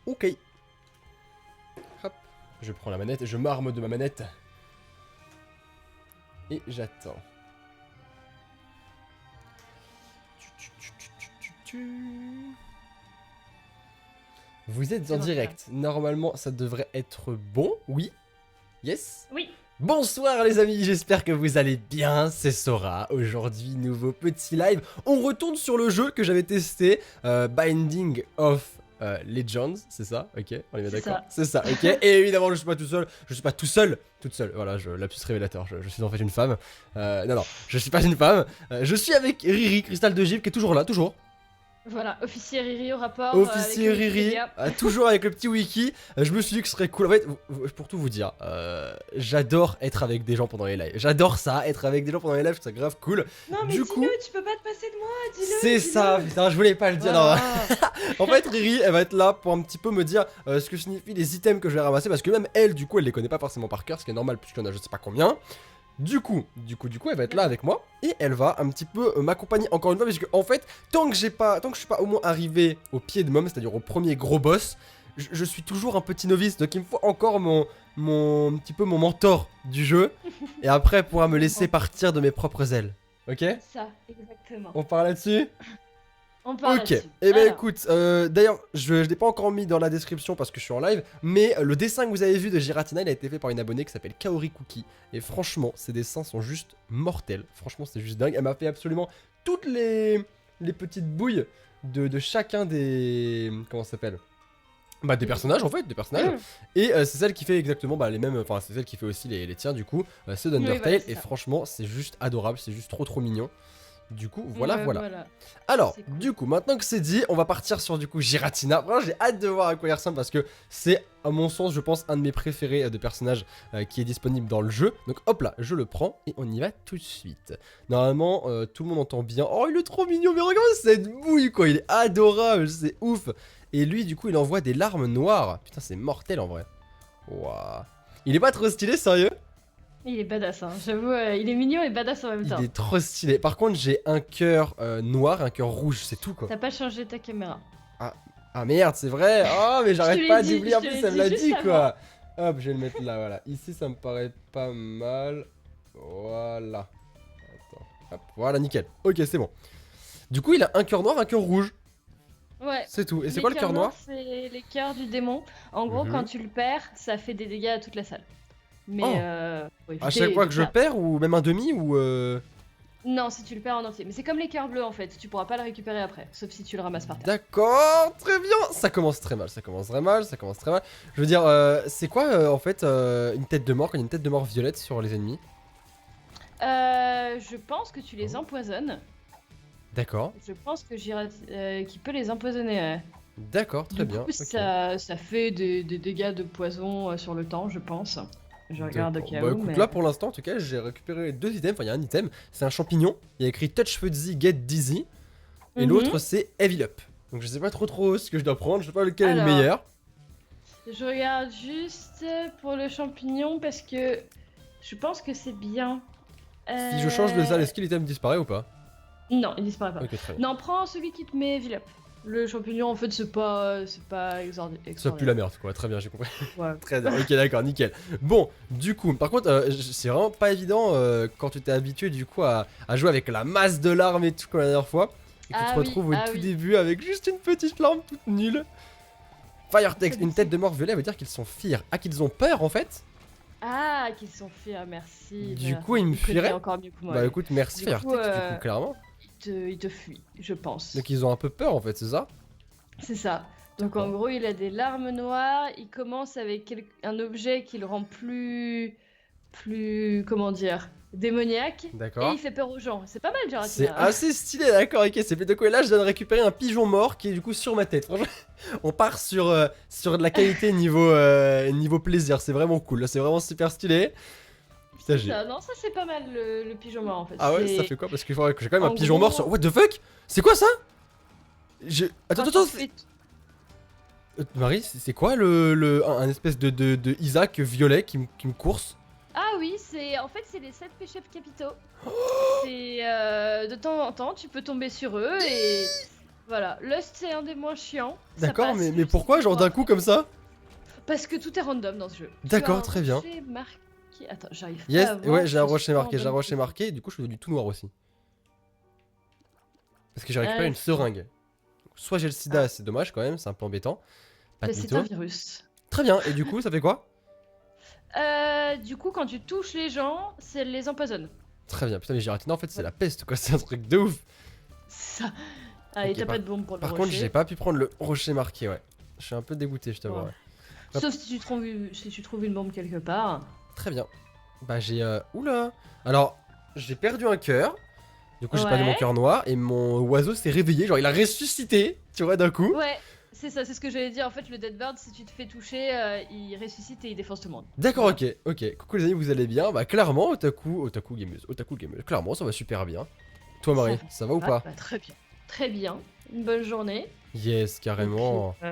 Ok. Hop, je prends la manette, je m'arme de ma manette. Et j'attends. Vous êtes en direct. Normalement, ça devrait être bon. Oui. Yes. Oui. Bonsoir les amis, j'espère que vous allez bien, c'est Sora. Aujourd'hui, nouveau petit live. On retourne sur le jeu que j'avais testé, Binding of Legends, c'est ça? Ok, on est bien d'accord. C'est ça, ok. Et évidemment, je suis pas tout seul, toute seule. Voilà, lapsus révélateur, je suis en fait une femme. Non, je suis pas une femme. Je suis avec Riri, Cristal de Givre, qui est toujours là, toujours. Voilà, officier Riri au rapport. Officier Riri, toujours avec le petit wiki. Je me suis dit que ce serait cool. En fait, pour tout vous dire, j'adore être avec des gens pendant les lives. J'adore ça, être avec des gens pendant les lives, c'est grave cool. Non, mais dis-le, tu peux pas te passer de moi, dis-le. C'est ça, putain, je voulais pas le dire. Voilà. En fait, Riri, elle va être là pour un petit peu me dire ce que signifient les items que je vais ramasser. Parce que même elle, du coup, elle les connaît pas forcément par cœur, ce qui est normal, puisqu'il y en a je sais pas combien. Du coup, elle va être là avec moi et elle va un petit peu m'accompagner encore une fois parce que en fait, tant que je suis pas au moins arrivé au pied de Mom, c'est-à-dire au premier gros boss, je suis toujours un petit novice, donc il me faut encore mon petit peu mon mentor du jeu et après elle pourra me laisser partir de mes propres ailes. Ok? Ça, exactement. On parle là-dessus? On parle ok, là-dessus. et ben écoute, d'ailleurs, je l'ai pas encore mis dans la description parce que je suis en live, mais le dessin que vous avez vu de Giratina, il a été fait par une abonnée qui s'appelle Kaori Cookie. Et franchement, ces dessins sont juste mortels. Franchement, c'est juste dingue. Elle m'a fait absolument toutes les petites bouilles de chacun des... Comment ça s'appelle? Bah des personnages en fait, des personnages. Et c'est celle qui fait exactement les mêmes, enfin c'est celle qui fait aussi les tiens du coup, ceux d'Undertale. Oui, voilà, et franchement, c'est juste adorable, c'est juste trop mignon. Du coup, voilà. Alors, cool. Du coup, maintenant que c'est dit, on va partir sur du coup Giratina. Vraiment, j'ai hâte de voir à quoi il ressemble parce que c'est, à mon sens, je pense, un de mes préférés de personnages qui est disponible dans le jeu. Donc hop là, je le prends et on y va tout de suite. Normalement, tout le monde entend bien. Oh, il est trop mignon, mais regarde cette bouille quoi, il est adorable, c'est ouf. Et lui, du coup, il envoie des larmes noires. Putain, c'est mortel en vrai. Waouh. Il est pas trop stylé, sérieux? Il est badass, hein. J'avoue, il est mignon et badass en même temps. Il est trop stylé. Par contre, j'ai un cœur noir, un cœur rouge, c'est tout quoi. T'as pas changé ta caméra. Ah merde, c'est vrai. Oh, mais j'arrête pas d'oublier. En plus, elle me l'a dit quoi. Hop, je vais le mettre là, voilà. Ici, ça me paraît pas mal. Voilà. Attends. Hop, voilà, nickel. Ok, c'est bon. Du coup, il a un cœur noir, un cœur rouge. Ouais. C'est tout. Et c'est quoi le cœur noir? C'est les cœurs du démon. En gros, quand tu le perds, ça fait des dégâts à toute la salle. Mais à chaque fois que je perds ou même un demi ou Non, si tu le perds en entier. Mais c'est comme les cœurs bleus en fait, tu pourras pas le récupérer après, sauf si tu le ramasses par terre. D'accord, très bien. Ça commence très mal, Je veux dire, c'est quoi en fait une tête de mort quand il y a une tête de mort violette sur les ennemis? Je pense que tu les empoisonnes. D'accord. Je pense que qu'il peut les empoisonner. D'accord, très bien. Du coup, ça fait des dégâts de poison sur le temps, je pense. Je regarde au cas où. Bah écoute, là pour l'instant, en tout cas, j'ai récupéré deux items. Enfin, il y a un item, c'est un champignon. Il y a écrit Touch Fuzzy Get Dizzy. Et l'autre, c'est Evil Up. Donc je sais pas trop ce que je dois prendre. Je sais pas lequel est le meilleur. Je regarde juste pour le champignon parce que je pense que c'est bien. Si je change de salle, est-ce que l'item disparaît ou pas? Non, il disparaît pas. Okay, non, prends celui qui te met Evil Up. Le champignon, en fait, c'est pas extraordinaire. Ça pue la merde, quoi. Très bien, j'ai compris. Ouais. Très bien. Ok, d'accord, nickel. Bon, du coup, par contre, c'est vraiment pas évident quand tu t'es habitué, du coup, à jouer avec la masse de larmes et tout comme la dernière fois. Et que tu te retrouves au tout début avec juste une petite larme toute nulle. Fire Text, une tête de mort violet veut dire qu'ils sont fiers. Ah, qu'ils ont peur, en fait? Ah, qu'ils sont fiers, merci. Du coup, ils me fuiraient. Encore mieux que moi. Bah écoute, merci Fire Text, du coup, clairement. Il te fuit, je pense. Donc ils ont un peu peur en fait, c'est ça? C'est ça. Donc en gros, il a des larmes noires, il commence avec un objet qui le rend plus comment dire, démoniaque. D'accord. Et il fait peur aux gens. C'est pas mal, Giratina. C'est assez stylé, d'accord, ok, c'est plutôt cool. Et là, je viens de récupérer un pigeon mort qui est du coup sur ma tête. Franchement, on part sur de la qualité niveau plaisir, c'est vraiment cool. Là, c'est vraiment super stylé. Putain, non, ça c'est pas mal le pigeon mort en fait. Ah ouais, ça fait quoi? Parce qu'il faudrait que j'ai quand même un pigeon mort sur... What the fuck? C'est quoi ça? Attends. Marie, c'est quoi un espèce de Isaac violet qui me course? Ah oui, en fait c'est les 7 péchés capitaux. C'est de temps en temps, tu peux tomber sur eux et Voilà, Lust c'est un des moins chiants. ça D'accord, passe, mais juste pourquoi, il genre faut d'un coup comme ça? Parce que tout est random dans ce jeu. Tu D'accord, as un très bien. rocher marqué. Attends, j'arrive pas Yes, à voir. ouais, j'ai un je suis rocher pas en marqué, j'ai un bonne rocher position. marqué, et du coup je suis devenu tout noir aussi. Parce que j'ai récupéré Ouais, une seringue. Soit j'ai le sida, c'est dommage quand même, c'est un peu embêtant. Pas mais de c'est un mytho. virus. Très bien, et du coup ça fait quoi? Du coup, quand tu touches les gens, ça les empoisonne. Très bien, putain mais Giratina en fait c'est la peste quoi, c'est un truc de ouf. Ça. Ah, et Ok, t'as pas de bombe pour le Par rocher. contre j'ai pas pu prendre le rocher marqué, ouais. Je suis un peu dégoûté, je t'avoue. Ouais. Ouais. Sauf si tu trouves une bombe quelque part. Très bien. Bah j'ai... Oula. Alors, j'ai perdu un cœur. Du coup j'ai perdu mon Ouais. cœur noir, et mon oiseau s'est réveillé, genre il a ressuscité, tu vois, d'un coup. Ouais, c'est ça, c'est ce que j'allais dire. En fait, le Dead Bird, si tu te fais toucher, il ressuscite et il défonce tout le monde. D'accord, Voilà. ok. Coucou les amis, vous allez bien? Bah clairement, Otaku Gameuse, clairement ça va super bien. Toi Marie, ça va ou pas? Bah, très bien. Très bien. Une bonne journée. Yes, carrément. Et puis,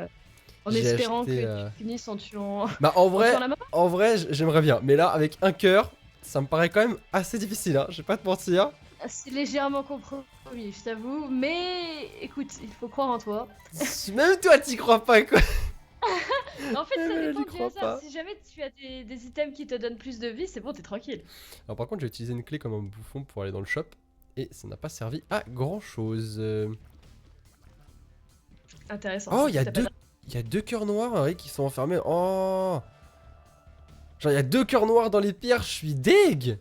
en J'ai espérant acheté, que tu finisses en tuant. Bah en en tuant vrai, la maman. j'aimerais bien. Mais là, avec un cœur, ça me paraît quand même assez difficile, hein. Je vais pas te mentir. C'est légèrement compromis, je t'avoue. Mais écoute, il faut croire en toi. Même toi, t'y crois pas, quoi. En fait, ça Mais dépend j'y du crois hasard. pas. Si jamais tu as des items qui te donnent plus de vie, c'est bon, t'es tranquille. Alors par contre, j'ai utilisé une clé comme un bouffon pour aller dans le shop. Et ça n'a pas servi à grand chose. Intéressant. Oh, T'as pas il y a deux cœurs noirs ouais, qui sont enfermés. Oh. Genre, il y a deux cœurs noirs dans les pierres, je suis deg.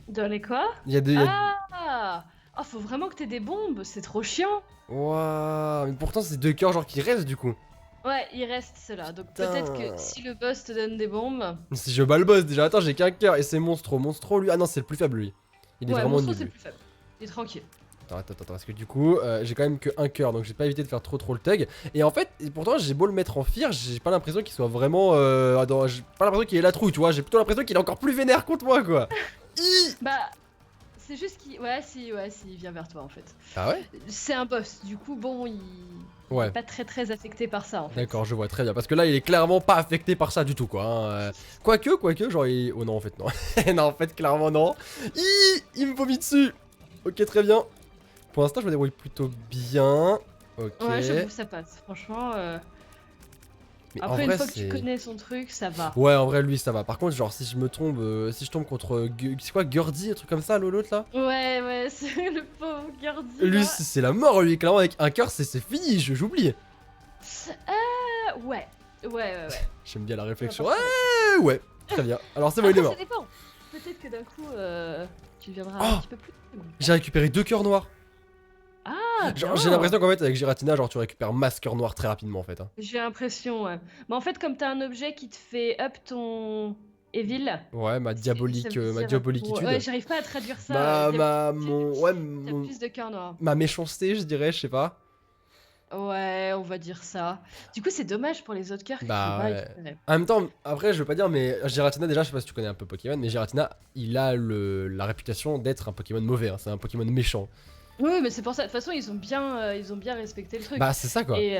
Dans les quoi? Il y a deux... Ah! Oh, faut vraiment que t'aies des bombes, c'est trop chiant. Waouh, mais pourtant c'est deux cœurs genre qui restent du coup. Ouais, il reste cela. Donc Putain. peut-être que si le boss te donne des bombes. Si je bats le boss déjà, attends, j'ai qu'un cœur et c'est Monstro lui. Ah non, c'est le plus faible lui. Il est Ouais, vraiment Monstro nul. c'est Lui. plus faible. Il est tranquille. Attends, parce que du coup, j'ai quand même que un cœur, donc j'ai pas évité de faire trop le thug. Et en fait, pourtant, j'ai beau le mettre en fear, j'ai pas l'impression qu'il soit vraiment. J'ai pas l'impression qu'il ait la trouille, tu vois. J'ai plutôt l'impression qu'il est encore plus vénère contre moi, quoi. Bah, c'est juste qu'il. Ouais, si, il vient vers toi en fait. Ah ouais? C'est un boss, du coup, bon, il Ouais. est pas très affecté par ça en fait. D'accord, je vois très bien. Parce que là, il est clairement pas affecté par ça du tout, quoi. Hein. Quoique, genre, il... Oh non, en fait, non. Non, en fait, clairement, non. Il me vomit dessus. Ok, très bien. Pour l'instant, je me débrouille plutôt bien. Ok. Ouais, j'avoue, ça passe. Franchement, Mais après, en une vrai, fois que tu c'est- connais son truc, ça va. Ouais, en vrai, lui, ça va. Par contre, genre, si je me tombe, si je tombe contre, c'est quoi, Gurdy, un truc comme ça, l'autre là? Ouais, c'est le pauvre Gardi. Lui, là. c'est la mort, lui. Clairement, avec un cœur, c'est fini. J'oublie. Ouais. J'aime bien la réflexion. Ouais, Ouais, très bien. Alors, c'est bon, il est Après, mort. ça dépend. Peut-être que d'un coup, tu viendras Oh un petit peu plus. J'ai récupéré deux cœurs noirs. Ah, Genre, bien. j'ai l'impression qu'en fait, avec Giratina, genre, tu récupères masse cœur noir très rapidement, en fait. Hein. J'ai l'impression, ouais. Mais en fait, comme t'as un objet qui te fait up ton Evil. Ouais, ma ça diabolique, veut ma dire- diaboliquitude. Ouais, j'arrive pas à traduire ça. Ouais, T'as plus de cœur noir. ma méchanceté, je dirais, je sais pas. Ouais, on va dire ça. Du coup, c'est dommage pour les autres cœurs que Bah, tu peux pas ouais. récupérer. En même temps, après, je veux pas dire, mais Giratina, déjà, je sais pas si tu connais un peu Pokémon, mais Giratina, il a la réputation d'être un Pokémon mauvais, hein, c'est un Pokémon méchant. Oui, mais c'est pour ça. De toute façon, ils ont bien respecté le truc. Bah, c'est ça, quoi. Et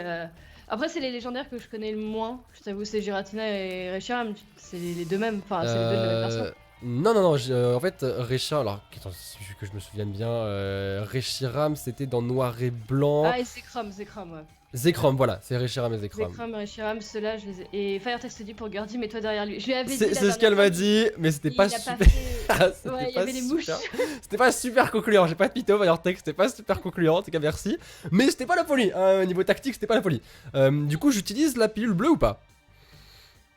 après, c'est les légendaires que je connais le moins. Je t'avoue, c'est Giratina et Reshiram. C'est les deux mêmes. Enfin, c'est les deux de la même personne. Non, en fait, Reshiram, alors, attends, que je me souvienne bien, Reshiram, c'était dans Noir et Blanc. Ah, et Zekrom, ouais. Zekrom, voilà, c'est Reshiram et Zekrom. Zekrom et Reshiram, ceux-là, je les ai. Et Firetest te dit pour Gurdy, mets-toi derrière lui. Je lui avais dit. C'est la ce dernière qu'elle fois, m'a dit, mais c'était il pas a super. fait- C'était Ouais, il y pas avait les mouches. super- C'était pas super concluant, j'ai pas de mytho, Firetech, c'était pas super concluant, en tout cas merci. Mais c'était pas la folie, hein, au niveau tactique, c'était pas la folie. Du coup, j'utilise la pilule bleue ou pas?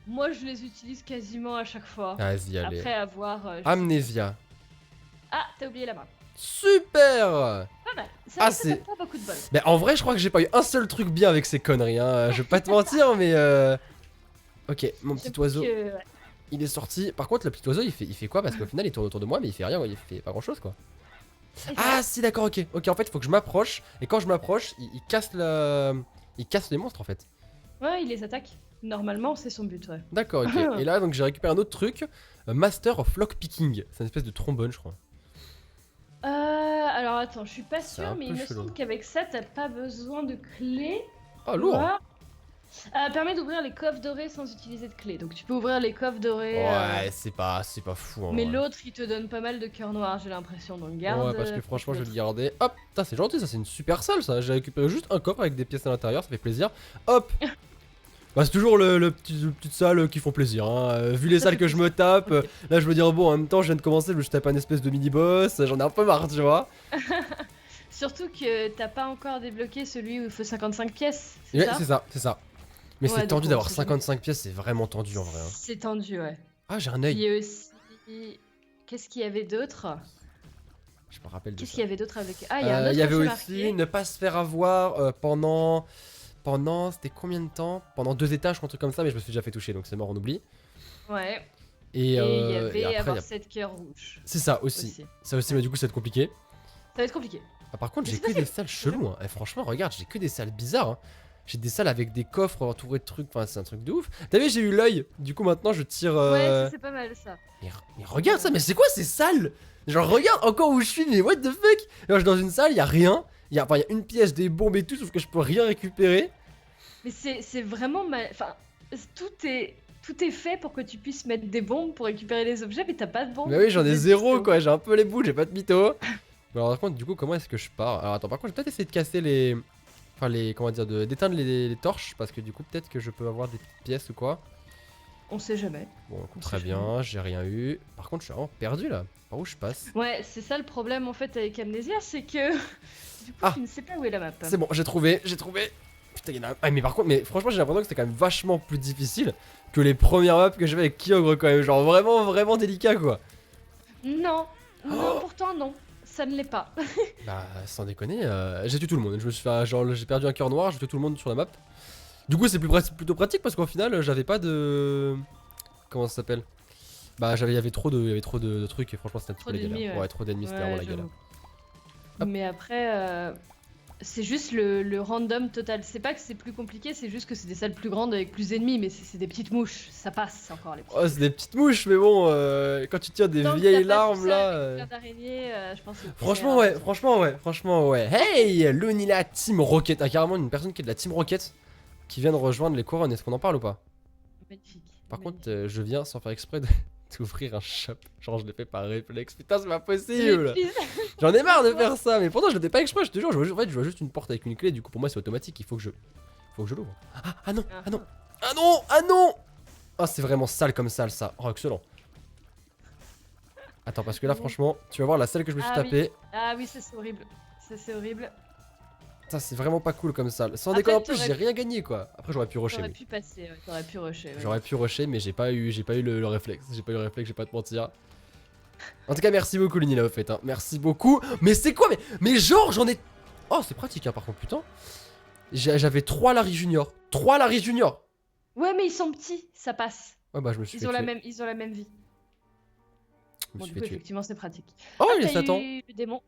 Moi, je les utilise quasiment à chaque fois. Vas-y, allez. Après avoir. Amnésia. Ah, t'as oublié la main. Super! Pas mal. Ça, Ah, ça c'est- fait pas beaucoup de bol. Mais en vrai, je crois que j'ai pas eu un seul truc bien avec ces conneries, hein. Je vais pas te mentir, mais Ok, mon petit J'avoue oiseau, que, ouais. il est sorti. Par contre, le petit oiseau, il fait quoi? Parce qu'au final, il tourne autour de moi, mais il fait rien, il fait pas grand chose, quoi. Ah, si, d'accord, ok. Ok, en fait, il faut que je m'approche. Et quand je m'approche, il casse il casse les monstres, en fait. Ouais, il les attaque. Normalement, c'est son but, ouais. D'accord, ok. Et là, donc, j'ai récupéré un autre truc. Master of Lockpicking. C'est une espèce de trombone, je crois. Alors attends, je suis pas C'est un sûre, mais il peu me chelou. semble qu'avec ça, t'as pas besoin de clé. Ah, lourd! Voir. Permet d'ouvrir les coffres dorés sans utiliser de clé. Donc tu peux ouvrir les coffres dorés. Ouais, c'est pas fou. Mais l'autre, il te donne pas mal de cœurs noirs, j'ai l'impression. Donc garde. Ouais, parce que franchement, je vais peut-être. le garder. Hop, putain, c'est gentil, ça, c'est une super salle, ça. J'ai récupéré juste un coffre avec des pièces à l'intérieur, ça fait plaisir. Hop. Bah, c'est toujours le petites salles qui font plaisir, hein. Vu les Ça salles fait que je me tape, Ok. là, je me dire, bon, en même temps, je viens de commencer, je me tape un espèce de mini-boss, j'en ai un peu marre, tu vois. Surtout que t'as pas encore débloqué celui où il faut 55 pièces. C'est Ouais, ça c'est ça. Mais Ouais, c'est donc tendu on d'avoir sait jamais. 55 pièces, c'est vraiment tendu en vrai, hein. C'est tendu, ouais. Ah, j'ai un Puis il œil. y a aussi. Qu'est-ce qu'il y avait d'autre? Je me rappelle de Qu'est-ce ça. qu'il y avait d'autre avec. Ah, il y a un autre Il y avait rocher aussi marqué. ne pas se faire avoir pendant. C'était combien de temps? Pendant 2 étages ou un truc comme ça, mais je me suis déjà fait toucher donc c'est mort, on oublie. Ouais. Et, Et il y et avait après, avoir y a- 7 cœurs rouges. c'est ça aussi. Ça aussi, mais du coup, ça va être compliqué. Ça va être compliqué. Ah, par contre, Mais j'ai c'est que pas des salles cheloues. Hein. Franchement, regarde, j'ai que des salles bizarres. Hein. J'ai des salles avec des coffres entourés de trucs. Enfin, c'est un truc de ouf. T'as vu, j'ai eu l'œil. Du coup, maintenant, je tire. Ouais, ça, c'est pas mal ça. Mais regarde ça, mais c'est quoi ces salles? Genre, regarde encore où je suis, mais what the fuck? Genre, je suis dans une salle, y a rien. Enfin, y a une pièce, des bombes et tout, sauf que je peux rien récupérer. Mais c'est vraiment mal. Enfin, tout est fait pour que tu puisses mettre des bombes pour récupérer les objets, mais t'as pas de bombes. Mais oui, j'en ai T'as zéro juste- quoi, j'ai un peu les boules, j'ai pas de mytho. Mais alors, par contre, du coup, comment est-ce que je pars? Alors, attends, par contre, je vais peut-être essayer de casser les. Enfin, les. Comment dire, d'éteindre les torches, parce que du coup, peut-être que je peux avoir des petites pièces ou quoi. On sait jamais. Bon, On très sait bien, j'ai rien eu. Par contre, je suis vraiment perdu là. Par où je passe? Ouais, c'est ça le problème en fait avec Amnesia, c'est que du coup Ah. tu ne sais pas où est la map. C'est bon, j'ai trouvé. Putain, y'en a. Ah, mais par contre, mais franchement, j'ai l'impression que c'était quand même vachement plus difficile que les premières maps que j'avais avec Kyogre quand même. Genre, vraiment délicat quoi. Non, non, Oh. pourtant non, ça ne l'est pas. Bah, sans déconner, j'ai tué tout le monde. Je me suis fait. Genre, j'ai perdu un cœur noir, j'ai tué tout le monde sur la map. Du coup, c'est plutôt pratique parce qu'au final, j'avais pas de. Comment ça s'appelle? Bah, il y avait trop de trucs et franchement, c'était un petit Trop peu la galère. d'ennemis, ouais. Ouais, trop d'ennemis, c'était vraiment la galère. j'avoue. Hop. Mais après, c'est juste le random total. C'est pas que c'est plus compliqué, c'est juste que c'est des salles plus grandes avec plus d'ennemis, mais c'est des petites mouches. Ça passe encore les petites. Oh, c'est des petites mouches, mais bon, quand tu tires des Tant que vieilles t'as pas larmes tout ça là. avec plein d'araignées, je pense que Franchement, ouais. Hey, Lunila Team Rocket. Ah, carrément, une personne qui est de la Team Rocket qui vient de rejoindre les couronnes. Est-ce qu'on en parle ou pas? Magnifique. Par contre, magnifique. je viens sans faire exprès d'ouvrir un shop. Genre, je l'ai fait par réflexe. Putain, c'est pas possible. J'en ai marre de faire ça, mais pourtant, je le fais pas exprès. Je te jure, en fait, je vois juste une porte avec une clé. Du coup, pour moi, c'est automatique. Il faut que je l'ouvre. Ah non. Ah, c'est vraiment sale comme salle, ça. Oh, excellent. Attends, parce que là, franchement, tu vas voir la salle que je me suis Ah oui. tapée. Ah oui, ça c'est horrible. Ça c'est horrible. Ça, c'est vraiment pas cool comme salle. Sans Après, déconner, en plus, t'aurais j'ai pu- rien gagné quoi. Après, j'aurais pu rusher. T'aurais Oui. pu passer, ouais, t'aurais pu rusher. ouais. J'aurais pu rusher, mais j'ai pas eu le réflexe. J'ai pas eu le réflexe, j'ai pas te mentir. En tout cas, merci beaucoup, Lunila, au fait. Hein. Merci beaucoup. Mais c'est quoi mais genre, j'en ai. Oh, c'est pratique, hein, par contre, putain. J'avais 3 Larry Junior. 3 Larry Junior. Ouais, mais ils sont petits, ça passe. Ouais, bah, je me suis fait Ils ont tuer. la même vie. Je me Bon, suis du fait coup, tuer. effectivement, c'est pratique. Oh, Ah, il est t'as Satan. eu le démon.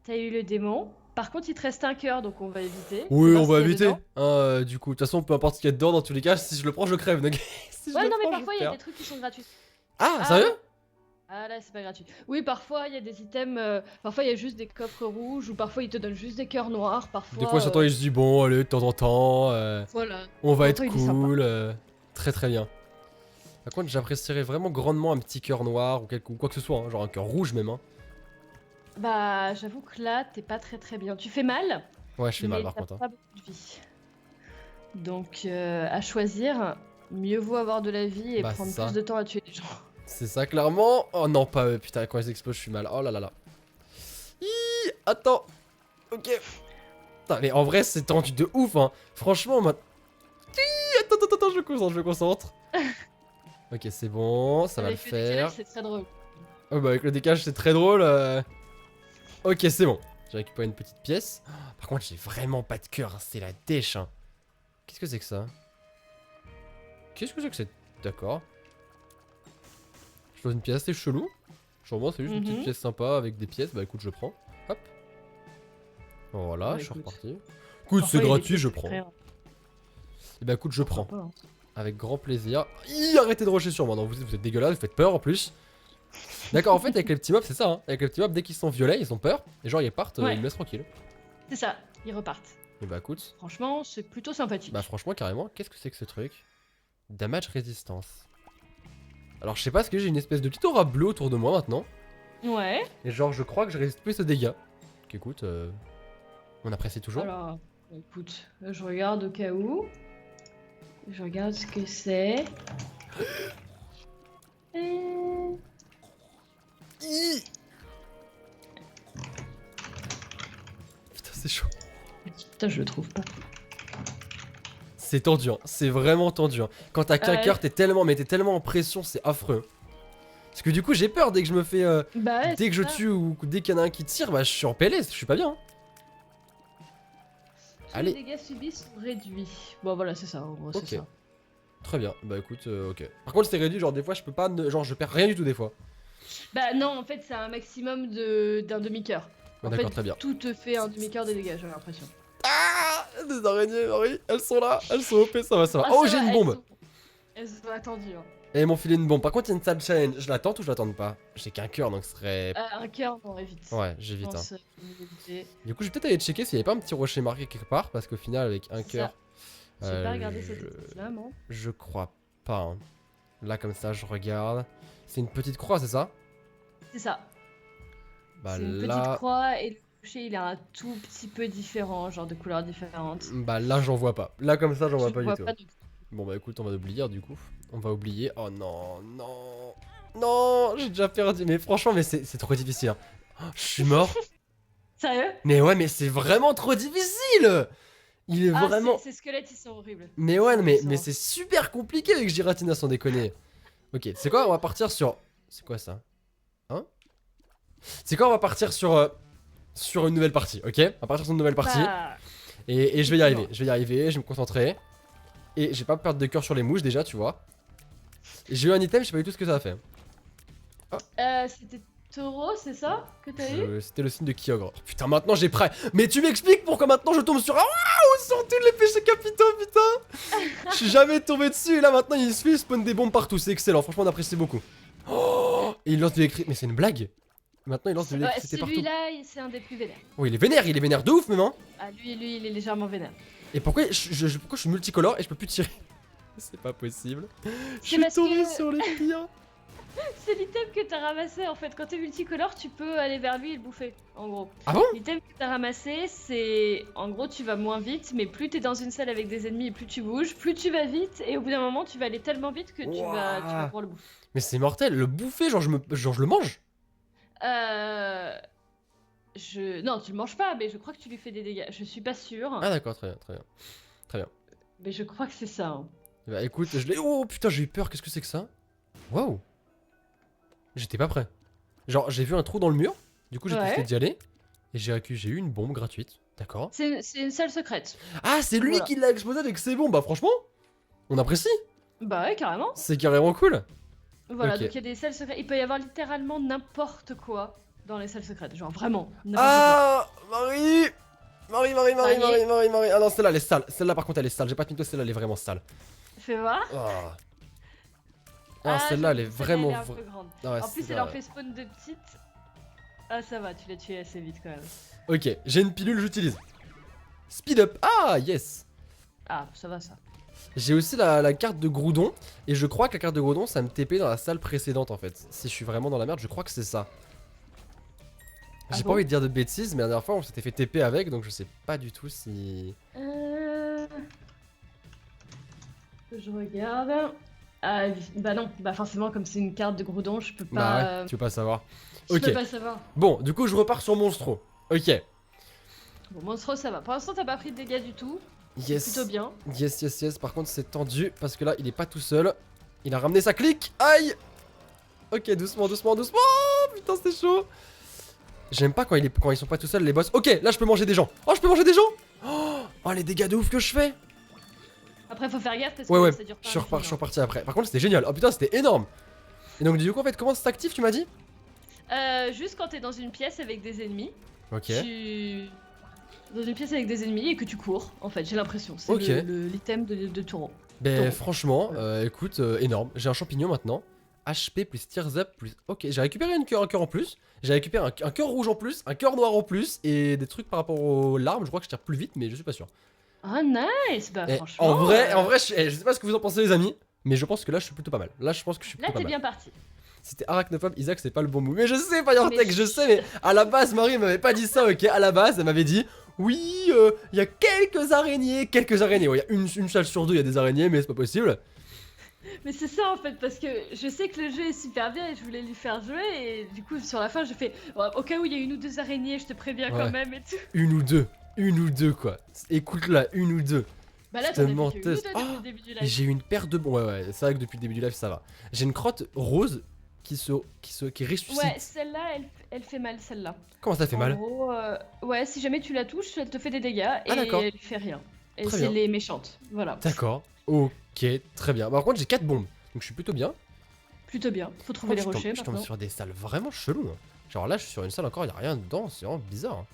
T'as eu le démon. Par contre, il te reste un cœur, donc on va éviter. Oui, Voir on ce va qu'il y a éviter. dedans. Hein, du coup, de toute façon, peu importe ce qu'il y a dedans, dans tous les cas, si je le prends, je crève. Donc, si je Ouais, le non, mais prends, je parfois, il y a perds. des trucs qui sont gratuits. Ah, Ah. sérieux? Ah là, c'est pas gratuit. Oui, parfois, il y a des items. Parfois, il y a juste des coffres rouges, ou parfois, ils te donnent juste des cœurs noirs. Parfois. Des fois, sur temps, il se dit, bon, allez, de temps en temps. Voilà. On va De être temps en temps, il est sympa. cool. Très bien. Par contre, j'apprécierais vraiment grandement un petit cœur noir ou quoi que ce soit, hein, genre un cœur rouge même. Hein. Bah, j'avoue que là, t'es pas très bien. Tu fais mal. Ouais, je fais mal mais par t'as contre. Hein. pas beaucoup de vie. Donc, à choisir, mieux vaut avoir de la vie et Bah, prendre c'est ça. plus de temps à tuer les gens. C'est ça, clairement. Oh non, pas eux. Putain, quand ils explosent, je suis mal. Oh là là là. Hi, attends. Ok. Putain, mais en vrai, c'est tendu de ouf. Hein. Franchement, attends, je me concentre. Ok, c'est bon, ça va le Avec le décalage, faire. c'est très drôle. Oh bah avec le décalage c'est très drôle. Ok c'est bon. J'ai récupéré une petite pièce. Par contre j'ai vraiment pas de cœur, hein, c'est la dèche. Hein. Qu'est-ce que c'est que ça? Qu'est-ce que c'est que c'est? D'accord. Je pose une pièce assez chelou. Sûrement c'est juste une petite Mhm. pièce sympa avec des pièces. Bah écoute je prends. Hop. Voilà, Ouais, je suis écoute. reparti. Écoute Parfois, c'est il y a des gratuit, pièces je très prends. rares. Et bah écoute je prends. Pourquoi pas, hein. Avec grand plaisir. Arrêtez de rusher sur moi, non, vous êtes dégueulasse, vous faites peur en plus. D'accord, en fait, avec les petits mobs, c'est ça. Hein. Avec les petits mobs, dès qu'ils sont violets, ils ont peur. Et genre, ils partent, Ouais. ils me laissent tranquille. C'est ça, ils repartent. Et bah écoute, Franchement, c'est plutôt sympathique. bah franchement carrément, qu'est-ce que c'est que ce truc? Damage résistance. Alors je sais pas, parce que j'ai une espèce de petite aura bleue autour de moi maintenant. Ouais. Et genre je crois que je résiste plus aux dégâts. Donc écoute, on apprécie toujours. Alors, écoute, je regarde au cas où. Je regarde ce que c'est. Et... Putain c'est chaud. Putain, je le trouve pas. C'est tendu, hein. C'est vraiment tendu. Hein. Quand t'as qu'un Ouais. cœur, t'es tellement en pression, c'est affreux. Parce que du coup j'ai peur dès que je me fais... Bah ouais, dès que je tue ou dès qu'il y en a un qui tire, bah je suis en PLS, je suis pas bien. Hein. Tous Allez. les dégâts subis sont réduits. Bon voilà, c'est ça, en gros, Ok. c'est ça. Très bien, bah écoute, ok. Par contre c'est réduit, genre des fois je peux pas, genre je perds rien du tout des fois. Bah non, en fait, c'est un maximum d'un demi-cœur. Ouais, En d'accord, fait, très bien. tout te fait un demi-cœur de dégâts, j'ai l'impression. Ah, des araignées, Marie, elles sont là, elles sont OP, ça va, ça va. Ah, Oh, ça j'ai va, une bombe. Elles sont attendues. Hein. Et ils m'ont filé une bombe. Par contre, il y a une salle challenge. Je l'attends ou je l'attends pas? J'ai qu'un cœur donc ce serait. Un cœur, on évite. Ouais, j'évite. Je Hein. pense, éviter. Du coup, je vais peut-être aller checker s'il y avait pas un petit rocher marqué quelque part. Parce qu'au final, avec un C'est cœur. J'ai pas regardé je... cette flamme. Hein. Je crois pas. Hein. Là, comme ça, je regarde. C'est une petite croix, c'est ça? C'est ça. Bah C'est une là. petite croix et le rocher, il est un tout petit peu différent, genre de couleurs différentes. Bah là, j'en vois pas. Là, comme ça, j'en vois Je pas du vois tout. pas du tout. Bon, bah écoute, on va oublier du coup. On va oublier. Oh non, non. Non, j'ai déjà perdu. Mais franchement, mais c'est trop difficile. Hein. Oh, je suis mort. Sérieux? Mais ouais, mais c'est vraiment trop difficile. Il est Ah, vraiment. ces squelettes, ils sont horribles. Mais ouais, Ils mais sont- c'est super compliqué avec Giratina sans déconner. Ok, c'est quoi? On va partir sur. C'est quoi ça? Hein? C'est quoi? On va partir sur une nouvelle partie, ok? On va partir sur une nouvelle partie. Bah, Et je vais y arriver. effectivement. Je vais y arriver, je vais me concentrer. Et j'ai pas perdre de cœur sur les mouches déjà, tu vois. Et j'ai eu un item, je sais pas du tout ce que ça a fait. C'était taureau, c'est ça que t'as eu? C'était le signe de Kyogre. Oh, putain, maintenant j'ai prêt. Mais tu m'expliques pourquoi maintenant je tombe sur un. Waouh! Sur tous les péchés capitaux, putain! Je suis jamais tombé dessus et là maintenant il suffit, il spawn des bombes partout. C'est excellent, franchement on apprécie beaucoup. Oh! Et il lance de l'électricité. Mais c'est une blague! Maintenant il lance de Ouais, l'électricité partout. celui-là, c'est un des plus vénères. Oh, il est vénère de ouf même, hein! Ah, lui, il est légèrement vénère. Et pourquoi pourquoi je suis multicolore et je peux plus tirer? C'est pas possible. Je C'est suis parce tombé que- sur les pires. C'est l'item que t'as ramassé en fait. Quand t'es multicolore, tu peux aller vers lui et le bouffer. En gros. Ah bon? L'item que t'as ramassé, c'est. En gros, tu vas moins vite, mais plus t'es dans une salle avec des ennemis et plus tu bouges, plus tu vas vite, et au bout d'un moment, tu vas aller tellement vite que tu vas pouvoir le bouffer. Mais c'est mortel, le bouffer, genre je le mange. Non, tu le manges pas, mais je crois que tu lui fais des dégâts. Je suis pas sûre, Ah d'accord, très bien, très bien. mais je crois que c'est ça. Hein. Bah écoute, je l'ai. Oh putain, j'ai eu peur, qu'est-ce que c'est que ça? Waouh! J'étais pas prêt. Genre, j'ai vu un trou dans le mur, du coup j'ai Ouais. décidé d'y aller. Et j'ai eu une bombe gratuite, d'accord. C'est une salle secrète. Ah, c'est lui Voilà. qui l'a explosé avec ses bombes, bah franchement, on apprécie. Bah ouais, carrément. C'est carrément cool. Voilà, Ok. donc il y a des salles secrètes. Il peut y avoir littéralement n'importe quoi dans les salles secrètes. Genre vraiment. n'importe quoi. Ah, Marie! Marie. Marie. Ah non, celle-là, elle est sale. Celle-là, par contre, elle est sale. J'ai pas de mytho, celle-là, elle est vraiment sale. Fais voir. Ah, ah celle-là, elle est j'avoue, vraiment. celle-là, elle est un peu grande. Ah ouais, En plus, elle celle-là, en fait spawn de petites. Ah, ça va, tu l'as tué assez vite quand même. Ok, j'ai une pilule, j'utilise. Speed up. Ah, yes. Ah, ça va ça. J'ai aussi la carte de Groudon. Et je crois que la carte de Groudon, ça me TP dans la salle précédente en fait. Si je suis vraiment dans la merde, je crois que c'est ça. J'ai Ah pas bon envie de dire de bêtises, mais la dernière fois on s'était fait TP avec, donc je sais pas du tout si. Je regarde. Ah, bah non, bah forcément, comme c'est une carte de Groudon, je peux Bah pas. ouais, tu veux pas savoir. Je Ok. peux pas savoir. Bon, du coup, je repars sur Monstro. Ok. Bon, Monstro, ça va. Pour l'instant, t'as pas pris de dégâts du tout. Yes. Plutôt bien. Yes. Par contre, c'est tendu parce que là, il est pas tout seul. Il a ramené sa clique. Aïe. Ok, doucement. Putain, c'est chaud. J'aime pas quand ils sont pas tout seuls, les boss. Ok, là, je peux manger des gens. Oh, je peux manger des gens. Oh, les dégâts de ouf que je fais. Après, faut faire gaffe parce que Ouais, ça dure pas. je suis infiniment. reparti après. Par contre, c'était génial. Oh putain, c'était énorme. Et donc, du coup, en fait, comment ça s'active, tu m'as dit? Juste quand t'es dans une pièce avec des ennemis. Ok. Dans une pièce avec des ennemis et que tu cours, en fait, j'ai l'impression. C'est Ok. l'item de taureau. Ben, Taureau. franchement, écoute, énorme. J'ai un champignon maintenant. HP plus tears up plus... Ok, j'ai récupéré un cœur en plus. J'ai récupéré un cœur rouge en plus, un cœur noir en plus. Et des trucs par rapport aux larmes. Je crois que je tire plus vite, mais je suis pas sûr. Ah, nice. Bah, Et franchement. en vrai, je sais pas ce que vous en pensez les amis. Mais je pense que là, je suis plutôt pas mal. Là, je pense que je suis Là, plutôt pas t'es mal. bien parti. C'était arachnophobe, Isaac, c'est pas le bon mot. Mais je sais, Firetex, Mais je sais, mais à la base, Marie m'avait pas dit ça, ok. À la base, elle m'avait dit, oui, il y a quelques araignées. Ouais, il y a une chasse sur deux, il y a des araignées, mais c'est pas possible. Mais c'est ça en fait, parce que je sais que le jeu est super bien et je voulais lui faire jouer. Et du coup, sur la fin, j'ai fait ouais, au cas où il y a une ou deux araignées, je te préviens Ouais. quand même et tout. Une ou deux, quoi. Écoute-là, une ou deux. Bah là, Je te t'en as fait que une ou menteuse. deux depuis Oh, le début du Et live. j'ai une paire de bons. Ouais, c'est vrai que depuis le début du live, ça va. J'ai une crotte rose qui ressuscite. Ouais, celle-là, elle fait mal, celle-là. Comment ça fait En mal? gros, ouais, si jamais tu la touches, elle te fait des dégâts et d'accord. elle fait rien. Et Très c'est bien. les méchantes, voilà. D'accord. Ok, très bien. Par contre, j'ai 4 bombes. Donc je suis plutôt bien. Plutôt bien. Faut trouver les Je tombe- rochers je tombe maintenant. sur des salles vraiment cheloues. Hein. Genre là, je suis sur une salle encore, il a rien dedans. C'est vraiment bizarre. Hein.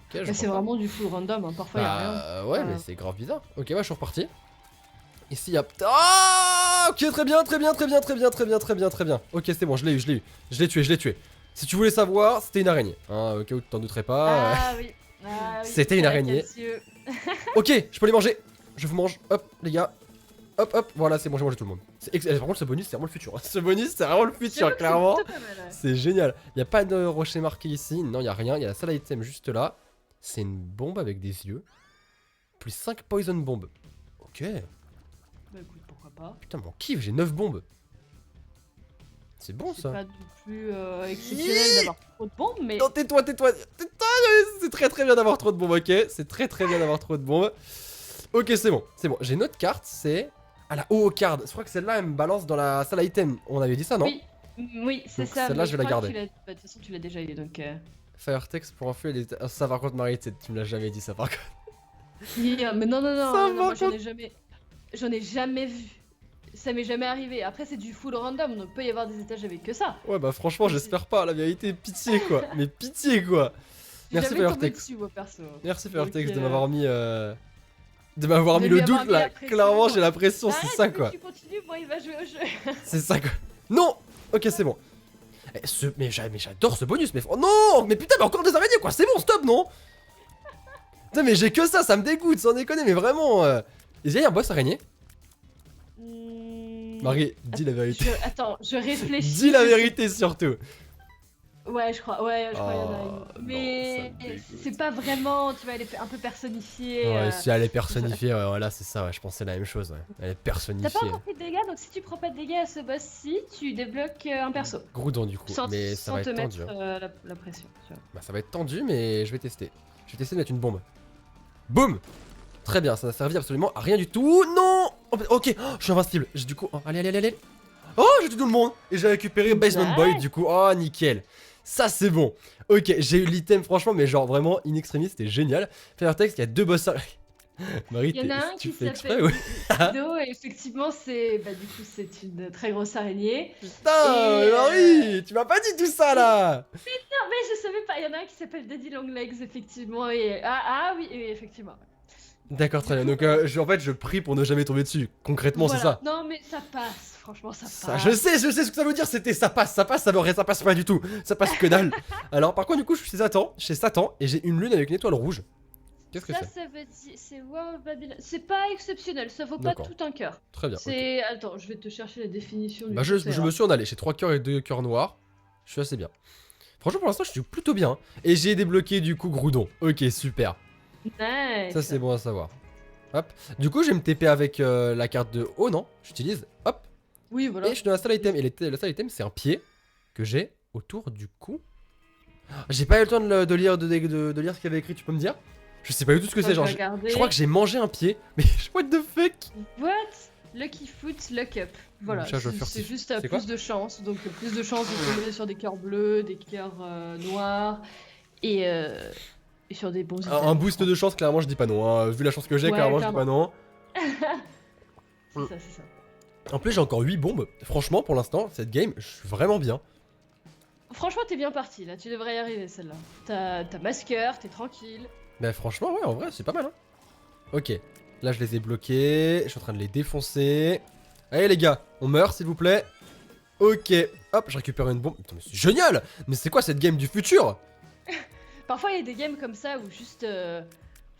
Ok, je Mais c'est comprends. vraiment du full random, hein. Parfois y a rien. Ouais, Voilà. mais c'est grave bizarre. Ok, ouais, je suis reparti. Ici, il y a... Ah, ok, très bien. Ok, c'est bon, je l'ai eu. Je l'ai tué. Si tu voulais savoir, c'était une araignée. Hein, au cas où tu t'en douterais pas. Ah oui. Ah, oui. C'était une Ah, araignée. Cassieux. Ok, je peux les manger. Je vous mange. Hop, les gars. Hop, voilà, c'est bon, j'ai mangé tout le monde. Par contre, ce bonus, c'est vraiment le futur. Ce bonus, c'est vraiment le J'avoue futur, que clairement. c'est plutôt pas mal, ouais. C'est génial. Il a pas de rocher marqué ici. Non, il y a rien. Il y a la salle item juste là. C'est une bombe avec des yeux. Plus 5 poison bombes. Ok. Bah écoute, pourquoi pas. Putain, mon kiff, j'ai 9 bombes. C'est bon C'est ça. pas non plus exceptionnel d'avoir trop de bombes, mais. Non, tais-toi. C'est très bien d'avoir trop de bombes, ok. C'est très bien d'avoir trop de bombes. Ok, c'est bon. J'ai une autre carte, c'est. Ah, la OO card. Je crois que celle-là, elle me balance dans la salle item. On avait dit ça, non? Oui, oui, c'est Donc, ça. celle-là, mais je vais la crois que garder. bah, de toute façon, tu l'as déjà eu donc. Firetex pour info, elle est... Ah, ça par contre, Marie, tu me l'as jamais dit ça par contre. Mais non, Ça, moi, par j'en ai jamais vu. Ça m'est jamais arrivé. Après, c'est du full random, donc peut y avoir des étages avec que ça. Ouais, bah franchement, j'espère pas, la vérité, pitié quoi. Mais pitié quoi. J'ai Merci jamais tombé Firetex. dessus, moi, perso. Merci Donc, Firetex de m'avoir mis. De m'avoir de mis lui le avoir doute mis là. la pression. Clairement, j'ai la pression, c'est Arrête, ça mais quoi. tu continues, moi, il va jouer au jeu. C'est ça quoi. Non. Ok, c'est bon. Mais j'adore ce bonus, mais. Oh non. Mais putain, mais encore des araignées quoi. C'est bon, stop, non. Putain, mais j'ai que ça me dégoûte, sans déconner, mais vraiment. Il y a un boss araignée. Marie, dis la vérité. Attends, je réfléchis. Dis la vérité surtout. Ouais, je crois qu'il y en a Oh, une. non, Mais ça me dégoûte. c'est pas vraiment, tu vois, elle est un peu personnifiée. Ouais, si elle est personnifiée, ouais, voilà, c'est ça, ouais, je pensais la même chose, ouais. Elle est T'as pas personnifiée. encore pris de dégâts, donc si tu prends pas de dégâts à ce boss-ci, tu débloques un perso. Groudon du coup, Sans, mais ça sans va te être mettre tendu. Hein. la pression. Tu vois. Bah, ça va être tendu, mais je vais tester. Je vais tester de mettre une bombe. Boum. Très bien, ça n'a servi absolument à rien du tout. Non. Ok, oh, je suis invincible. Du coup, oh, allez. Oh, j'ai tué tout le monde. Et j'ai récupéré Basement Ouais. Boy, du coup. Oh, nickel. Ça, c'est bon. Ok, j'ai eu l'item, franchement, mais genre vraiment in extremis, c'était génial. Firetex, il y a deux boss. Marie, Il y en a un tu qui fais exprès s'appelle ou... Dido, et effectivement, du coup, c'est une très grosse araignée. Putain, Et, Marie, tu m'as pas dit tout ça là. Non, mais je savais pas, il y en a un qui s'appelle Daddy Longlegs, effectivement. Et... oui, effectivement. D'accord, très bien. Donc, en fait, je prie pour ne jamais tomber dessus. Concrètement, Voilà. c'est ça. Non, mais ça passe, franchement, ça Ça, passe. je sais ce que ça veut dire, c'était ça passe pas du tout, ça passe que dalle. Alors par contre du coup je suis chez Satan et j'ai une lune avec une étoile rouge. Qu'est-ce que c'est? Ça veut dire, c'est War of Babylon. C'est pas exceptionnel, ça vaut pas D'accord. tout un cœur. Très bien. Ok. C'est, attends, je vais te chercher la définition du Bah truc, je ça me ira. suis en allé, j'ai 3 cœurs et 2 cœurs noirs. Je suis assez bien. Franchement pour l'instant je suis plutôt bien. Et j'ai débloqué du coup Groudon. Ok super. Nice. Ça c'est bon à savoir. Hop. Du coup je vais me TP avec la carte de haut non? J'utilise. Hop. Oui, voilà. Et je suis dans la salle item. Et la salle item c'est un pied que j'ai autour du cou. J'ai pas eu le temps de lire ce qu'il y avait écrit, tu peux me dire? Je sais pas du tout ce que c'est, genre. Je crois que j'ai mangé un pied, mais what the fuck? What? Lucky Foot, Luck Up. Voilà, Chat, je c'est furtif. juste C'est quoi plus de chance. Donc plus de chance de tomber sur des cœurs bleus, des cœurs noirs et sur des bons items. Un boost de chance, clairement je dis pas non. Hein. Vu la chance que j'ai, Ouais, clairement je dis pas non. C'est ça, c'est ça. En plus j'ai encore 8 bombes. Franchement pour l'instant, cette game, je suis vraiment bien. Franchement, t'es bien parti là, tu devrais y arriver celle-là. T'as masqueur, t'es tranquille. Bah franchement ouais, en vrai c'est pas mal. Hein. Ok, là je les ai bloqués. Je suis en train de les défoncer. Allez les gars, on meurt s'il vous plaît. Ok, hop, je récupère une bombe. Putain, mais c'est génial. Mais c'est quoi cette game du futur? Parfois, il y a des games comme ça où juste.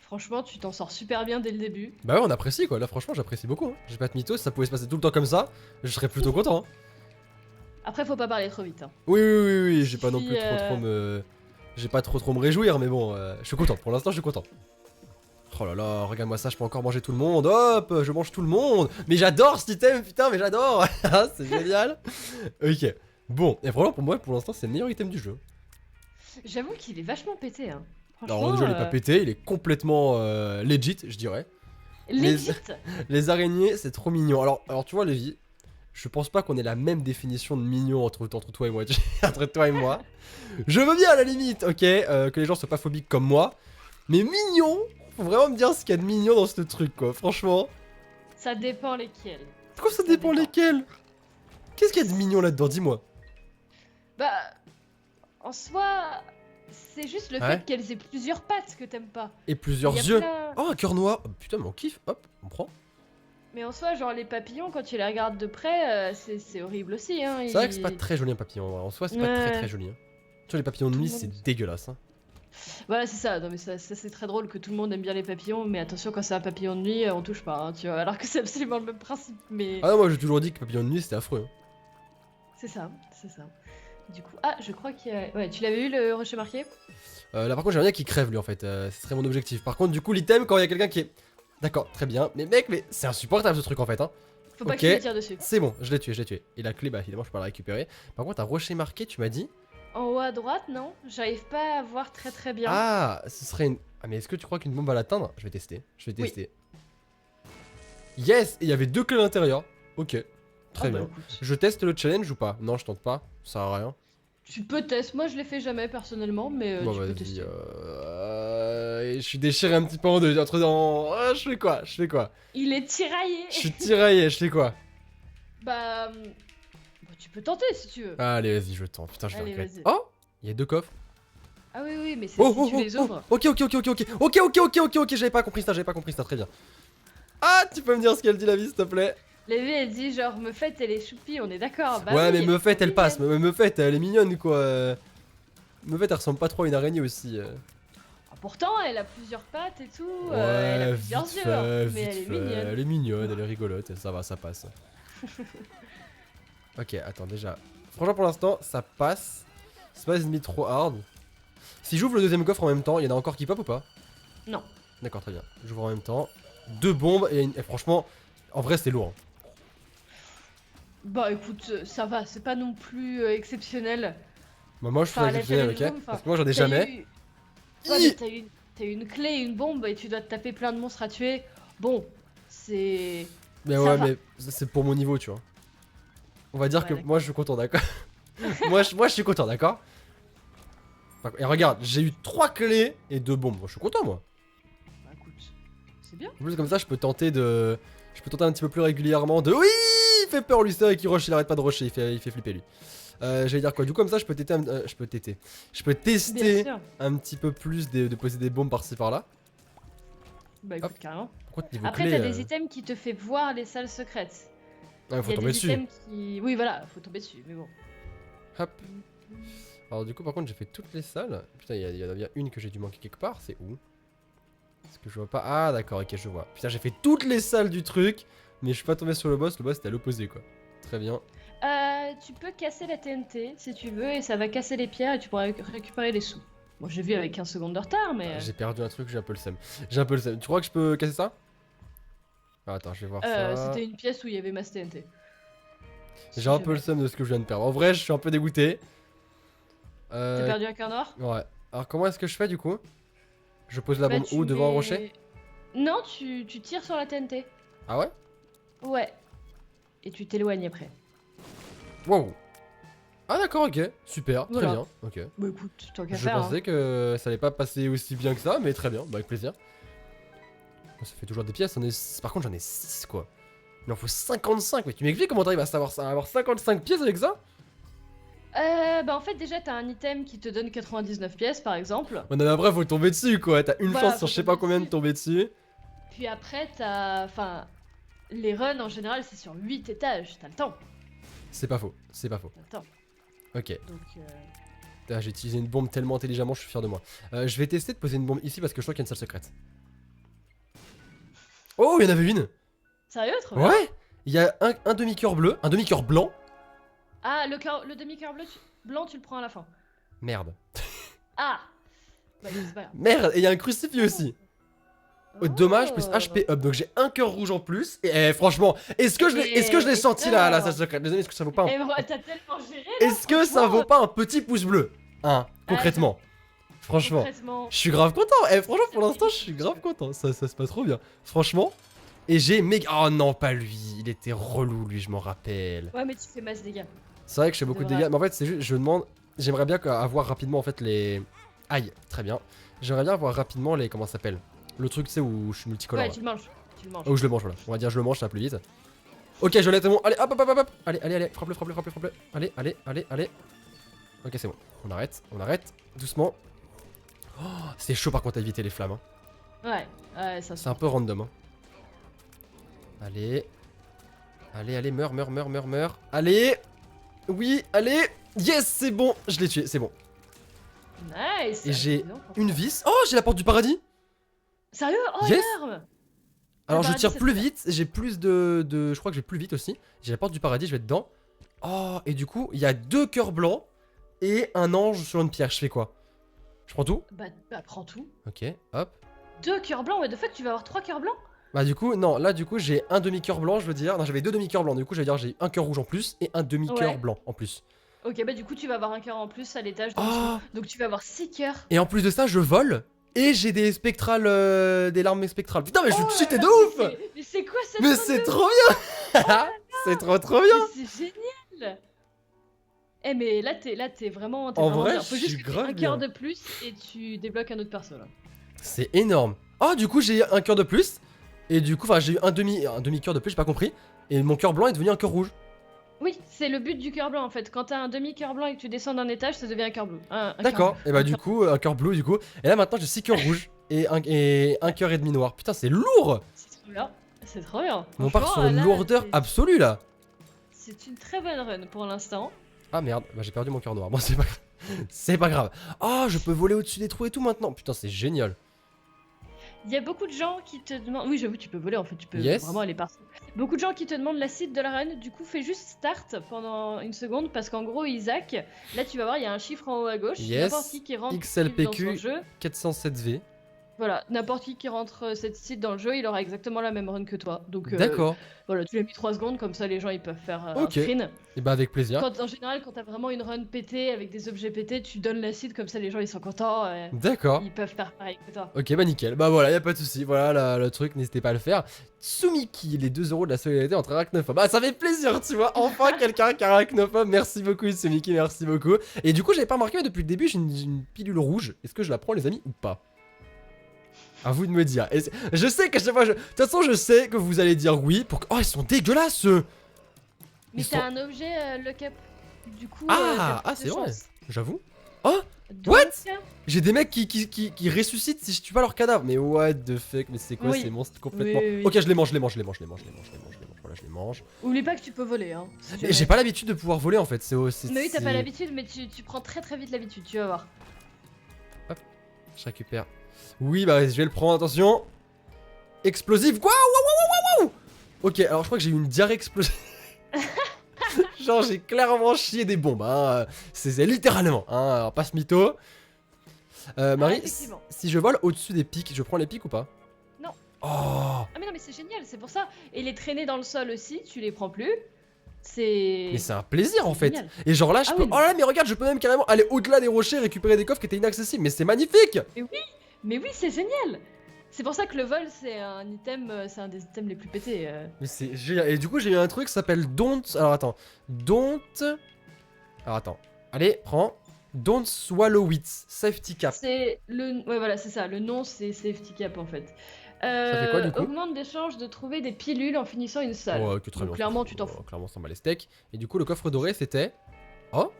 Franchement, tu t'en sors super bien dès le début. Bah ouais, on apprécie quoi. Là, franchement, j'apprécie beaucoup. Hein. J'ai pas de mytho, si ça pouvait se passer tout le temps comme ça, je serais plutôt content. Hein. Après, faut pas parler trop vite. Hein. Oui, j'ai pas non plus Suffit, trop me... J'ai pas trop me réjouir, mais bon, je suis content. Pour l'instant, je suis content. Oh là là, regarde-moi ça, je peux encore manger tout le monde. Hop, je mange tout le monde. Mais j'adore cet item, putain, mais j'adore. C'est génial. Ok. Bon, et vraiment, pour moi, pour l'instant, c'est le meilleur item du jeu. J'avoue qu'il est vachement pété. Hein. Alors, déjà, il est pas pété, il est complètement legit, je dirais. Legit. Les araignées, c'est trop mignon. Alors, tu vois, Lévi, je pense pas qu'on ait la même définition de mignon entre toi et moi. Entre toi et moi. Je veux bien à la limite, ok, que les gens soient pas phobiques comme moi. Mais mignon, faut vraiment me dire ce qu'il y a de mignon dans ce truc, quoi. Franchement. Ça dépend lesquels. Pourquoi ça dépend lesquels? Qu'est-ce qu'il y a de mignon là-dedans? Dis-moi. Bah, en soi, c'est juste le fait qu'elles aient plusieurs pattes que t'aimes pas. Et plusieurs yeux. Oh, un cœur noir. Oh, putain, mais on kiffe. Hop, on prend. Mais en soi, genre les papillons, quand tu les regardes de près, c'est horrible aussi. Hein. C'est vrai que c'est pas très joli un papillon. En soi, c'est pas très joli. Hein. Tu vois, les papillons de nuit, c'est dégueulasse. Hein. Voilà, c'est ça. Non, mais ça c'est très drôle que tout le monde aime bien les papillons, mais attention, quand c'est un papillon de nuit, on touche pas, hein, tu vois. Alors que c'est absolument le même principe, mais. Ah non, moi j'ai toujours dit que papillon de nuit c'était affreux. Hein. C'est ça, c'est ça. Du coup, ah, je crois qu'il y a. Ouais, tu l'avais eu le rocher marqué? Là, par contre, j'aimerais bien qu'il crève lui en fait. Ce serait mon objectif. Par contre, du coup, l'item, quand il y a quelqu'un qui est. D'accord, très bien. Mais mec, mais c'est insupportable ce truc en fait. Hein. Faut pas que tu le tires dessus. C'est bon, je l'ai tué. Et la clé, bah évidemment, je peux la récupérer. Par contre, un rocher marqué, tu m'as dit? En haut à droite, non? J'arrive pas à voir très bien. Ah, ce serait une. Ah, mais est-ce que tu crois qu'une bombe va l'atteindre? Je vais tester. Oui. Yes! Et il y avait 2 clés à l'intérieur. Ok. Très bien. Écoute. Je teste le challenge ou pas? Non, je tente pas. Ça sert à rien. Tu peux tester. Moi, je l'ai fait jamais personnellement, mais Bon, tu peux vas-y. tester. Je suis déchiré un petit peu en deux. Je fais quoi? Il est tiraillé. Je suis tiraillé, je fais quoi? Bah, tu peux tenter si tu veux. Allez, vas-y, je tente. Putain, je vais Allez, regretter. vas-y. Oh! Il y a 2 coffres. Ah oui, mais c'est si tu les ouvres. Ok, j'avais pas compris ça, très bien. Ah, tu peux me dire ce qu'elle dit la vie, s'il te plaît? Lévi, elle dit genre, Meufette, elle est choupie, on est d'accord. Bah ouais, oui, mais Meufette, elle passe. Meufette, elle est mignonne, quoi. Meufette, elle ressemble pas trop à une araignée aussi. Ah, pourtant, elle a plusieurs pattes et tout. Ouais, elle a plusieurs vite yeux. fait, Mais elle est mignonne. Elle est mignonne, elle est rigolote, ça va, ça passe. Ok, attends, déjà. Franchement, pour l'instant, ça passe. C'est pas ennemi trop hard. Si j'ouvre le deuxième coffre en même temps, il y en a encore qui pop ou pas? Non. D'accord, très bien. J'ouvre en même temps. 2 bombes et franchement, en vrai, c'est lourd. Bah écoute, ça va, c'est pas non plus exceptionnel. Bah, moi, je suis exceptionnel, ok? Parce que moi, j'en ai jamais. Ouais, mais t'as eu une clé et une bombe et tu dois te taper plein de monstres à tuer. Bon, c'est. Mais ouais, mais c'est pour mon niveau, tu vois. On va dire que moi, je suis content, d'accord? moi, je suis content, d'accord? Et regarde, j'ai eu 3 clés et 2 bombes. Moi, je suis content, moi. Bah écoute, c'est bien. En plus, comme ça, je peux tenter de. Je peux tenter un petit peu plus régulièrement de. Oui! Il fait peur, lui, c'est vrai qu'il rush, il arrête pas de rusher, il fait flipper, lui. J'allais dire quoi? Du coup, comme ça, je peux tester. Je peux tester un petit peu plus de poser des bombes par-ci par-là. Bah écoute, carrément. Après, t'as des items qui te fait voir les salles secrètes. Ah, faut tomber dessus. Oui, voilà, faut tomber dessus, mais bon. Hop. Alors, du coup, par contre, j'ai fait toutes les salles. Putain, il y en a bien une que j'ai dû manquer quelque part. C'est où? Est-ce que je vois pas? Ah, d'accord, ok, je vois. Putain, j'ai fait toutes les salles du truc. Mais je suis pas tombé sur le boss. Le boss était à l'opposé, quoi. Très bien. Tu peux casser la TNT si tu veux, et ça va casser les pierres et tu pourras récupérer les sous. Bon, j'ai vu avec 15 secondes de retard, mais. J'ai perdu un truc, j'ai un peu le seum. Tu crois que je peux casser ça? Ah, attends, je vais voir ça. C'était une pièce où il y avait masse TNT. J'ai un peu le seum de ce que je viens de perdre. En vrai, je suis un peu dégoûté. T'as perdu un cœur noir? Ouais. Alors, comment est-ce que je fais du coup? Je pose la bombe où? Devant un rocher? Non, tu tires sur la TNT. Ah ouais? Ouais. Et tu t'éloignes après. Wow. Ah d'accord, ok. Super, très bien. Ok. Bah écoute, tant qu'à Je faire. pensais que ça allait pas passer aussi bien que ça, mais très bien. Bah avec plaisir. Ça fait toujours des pièces. Par contre, j'en ai 6 quoi. Il en faut 55. Mais tu m'expliques comment t'arrives à avoir 55 pièces avec ça? Bah en fait déjà t'as un item qui te donne 99 pièces par exemple. Ouais, non mais après faut tomber dessus quoi, t'as une chance sur je sais pas combien de tomber dessus. Puis après t'as... Enfin... Les runs en général c'est sur 8 étages, t'as le temps. C'est pas faux, c'est pas faux. Attends, Ok. donc... Ah, j'ai utilisé une bombe tellement intelligemment, je suis fier de moi. Je vais tester de poser une bombe ici parce que je crois qu'il y a une salle secrète. Oh, il y en avait une. Sérieux, trop bien. Ouais. Il y a un demi-cœur bleu, un demi-cœur blanc. Ah, le demi-cœur blanc, tu le prends à la fin. Merde. Ah bah, c'est pas grave. Merde, et il y a un crucifix aussi. Dommage plus HP up, donc j'ai un cœur rouge en plus. Et franchement, est-ce que je l'ai sorti là, la salle secrète? Les amis, est-ce que ça vaut pas Eh, un... t'as tellement géré là, Est-ce que ça vaut pas un petit pouce bleu? Hein, concrètement. Franchement, concrètement. je suis grave content. Et franchement, pour l'instant, je suis grave content. Ça se passe trop bien. Franchement. Et j'ai méga... Oh non, pas lui. Il était relou, lui, je m'en rappelle. Ouais, mais tu fais masse dégâts. C'est vrai que je fais beaucoup de dégâts. Mais en fait, c'est juste, je demande... J'aimerais bien avoir rapidement, en fait, les... Aïe, très bien. J'aimerais bien avoir rapidement les... Comment ça s'appelle? Le truc, c'est où je suis multicolore. Ouais, Là. tu le manges. Tu le manges. Oh, je le mange, voilà. On va dire je le mange, ça va plus vite. Ok, je l'ai, c'est bon. Allez, hop, hop, hop, hop. Allez, allez, allez. Frappe-le, frappe-le, frappe-le, frappe-le. Allez, allez, allez, allez. Ok, c'est bon. On arrête. Doucement. Oh, c'est chaud par contre à éviter les flammes. Hein. Ouais, ça C'est un peu random. Hein. Allez. Allez, allez, meurs. Allez. Oui, allez. Yes, c'est bon. Je l'ai tué, c'est bon. Nice. Et j'ai une vis. Oh, j'ai la porte du paradis. Sérieux? Oh, Yes. une arme. Alors Le je tire paradis, plus vite, j'ai plus de... Je crois que je vais plus vite aussi. J'ai la porte du paradis, je vais dedans. Oh, et du coup, il y a 2 cœurs blancs et un ange sur une pierre. Je fais quoi? Je prends tout? Bah, prends tout. Ok, hop. 2 cœurs blancs, ouais, de fait, tu vas avoir 3 cœurs blancs? Bah du coup, non, là du coup j'ai un demi-cœur blanc, je veux dire. Non, j'avais 2 demi-cœurs blancs, du coup je vais dire j'ai un cœur rouge en plus et un demi-cœur Ouais. blanc en plus. Ok, bah du coup, tu vas avoir un cœur en plus à l'étage d'en Oh. dessous. Donc tu vas avoir 6 cœurs. Et en plus de ça, je vole et j'ai des spectrales, des larmes spectrales. Putain, mais je suis cheaté de ouf! Mais c'est quoi cette Mais zone c'est de- trop bien! C'est trop bien! Mais c'est génial! Eh mais là t'es vraiment, En vraiment vrai, bien. Faut je juste suis que t'aies grave un cœur bien. de plus et tu débloques un autre perso là. C'est énorme. Oh, du coup, j'ai un cœur de plus. Et du coup, enfin, j'ai eu un demi-cœur de plus, j'ai pas compris. Et mon cœur blanc est devenu un cœur rouge. Oui, c'est le but du cœur blanc en fait. Quand t'as un demi-cœur blanc et que tu descends d'un étage, ça devient un cœur bleu. Un cœur D'accord. bleu. Et bah, du coup, un cœur bleu, du coup. Et là, maintenant, j'ai 6 cœurs rouges. Et un cœur et demi noir. Putain, c'est lourd! C'est trop bien. C'est trop bien. On part sur Franchement, une là, lourdeur c'est- absolue là. C'est une très bonne run pour l'instant. Ah merde, bah j'ai perdu mon cœur noir. Bon, c'est pas grave. C'est pas grave. Oh, je peux voler au-dessus des trous et tout maintenant. Putain, c'est génial. Il y a beaucoup de gens qui te demandent. Oui, j'avoue, tu peux voler en fait, tu peux Yes. vraiment aller partout. Beaucoup de gens qui te demandent la site de la run. Du coup, fais juste start pendant une seconde parce qu'en gros, Isaac, là tu vas voir, il y a un chiffre en haut à gauche. Yes. N'importe qui rentre XLPQ. dans son jeu. 407V. Voilà, n'importe qui rentre cette site dans le jeu, il aura exactement la même run que toi. Donc D'accord. voilà, tu l'as mis 3 secondes, comme ça les gens ils peuvent faire Ok. un screen. Et bah, avec plaisir. En général, quand t'as vraiment une run pétée avec des objets pétés, tu donnes la site, comme ça les gens ils sont contents. D'accord. Ils peuvent faire pareil que toi. Ok, bah nickel. Bah voilà, y a pas de souci. Voilà le truc, n'hésitez pas à le faire. Tsumiki, les 2 € de la solidarité entre arachnophobes. Bah ça fait plaisir, tu vois. Enfin quelqu'un qui est arachnophobe. Merci beaucoup, Tsumiki, merci beaucoup. Et du coup, j'avais pas remarqué, mais depuis le début, j'ai une pilule rouge. Est-ce que je la prends, les amis, ou pas? À vous de me dire. Je sais qu'à chaque fois, de toute façon, je sais que vous allez dire oui. Oh, ils sont dégueulasses. Mais Ils t'as sont- un objet lock up. Du coup, Ah, t'as plus c'est de vrai. chance. J'avoue. Donc, What? J'ai des mecs qui ressuscitent si je tue pas leur cadavre. Mais what the fuck, mais c'est quoi Oui. ces monstres complètement. Oui, oui, oui. Ok, je les mange. Voilà, je les mange. Oublie pas que tu peux voler. Hein, si Et jamais. j'ai pas l'habitude de pouvoir voler en fait. Mais oui, t'as pas l'habitude, mais tu prends très vite l'habitude, tu vas voir. Je récupère. Oui, bah je vais le prendre, attention. Explosif. Quoi? Waouh. Ok, alors je crois que j'ai eu une diarrhée explosive. Genre, j'ai clairement chié des bombes. Hein. C'est littéralement. Hein. Alors, passe mytho. Marie, effectivement. si je vole au-dessus des pics, je prends les pics ou pas? Non. Oh. Ah mais non, mais c'est génial, c'est pour ça. Et les traîner dans le sol aussi, tu les prends plus. C'est... Mais c'est un plaisir en fait. génial. Et genre là, je Ah peux. oui, Oh là, mais regarde, je peux même carrément aller au-delà des rochers et récupérer des coffres qui étaient inaccessibles. Mais c'est magnifique! Mais oui, c'est génial. C'est pour ça que le vol, c'est un item, c'est un des items les plus pétés. Mais c'est génial. Et du coup, j'ai eu un truc qui s'appelle Don't. Alors attends. Don't. Alors attends. Allez, prends. Don't swallow it. Safety cap. C'est le... Ouais, voilà, c'est ça. Le nom, c'est safety cap en fait. fait quoi, du coup Augmente des chances de trouver des pilules en finissant une salle. Ouais, ok, très Donc, bien. clairement, tu t'en fous. Clairement, ça m'en bat les steaks. Et du coup, le coffre doré, c'était. Oh!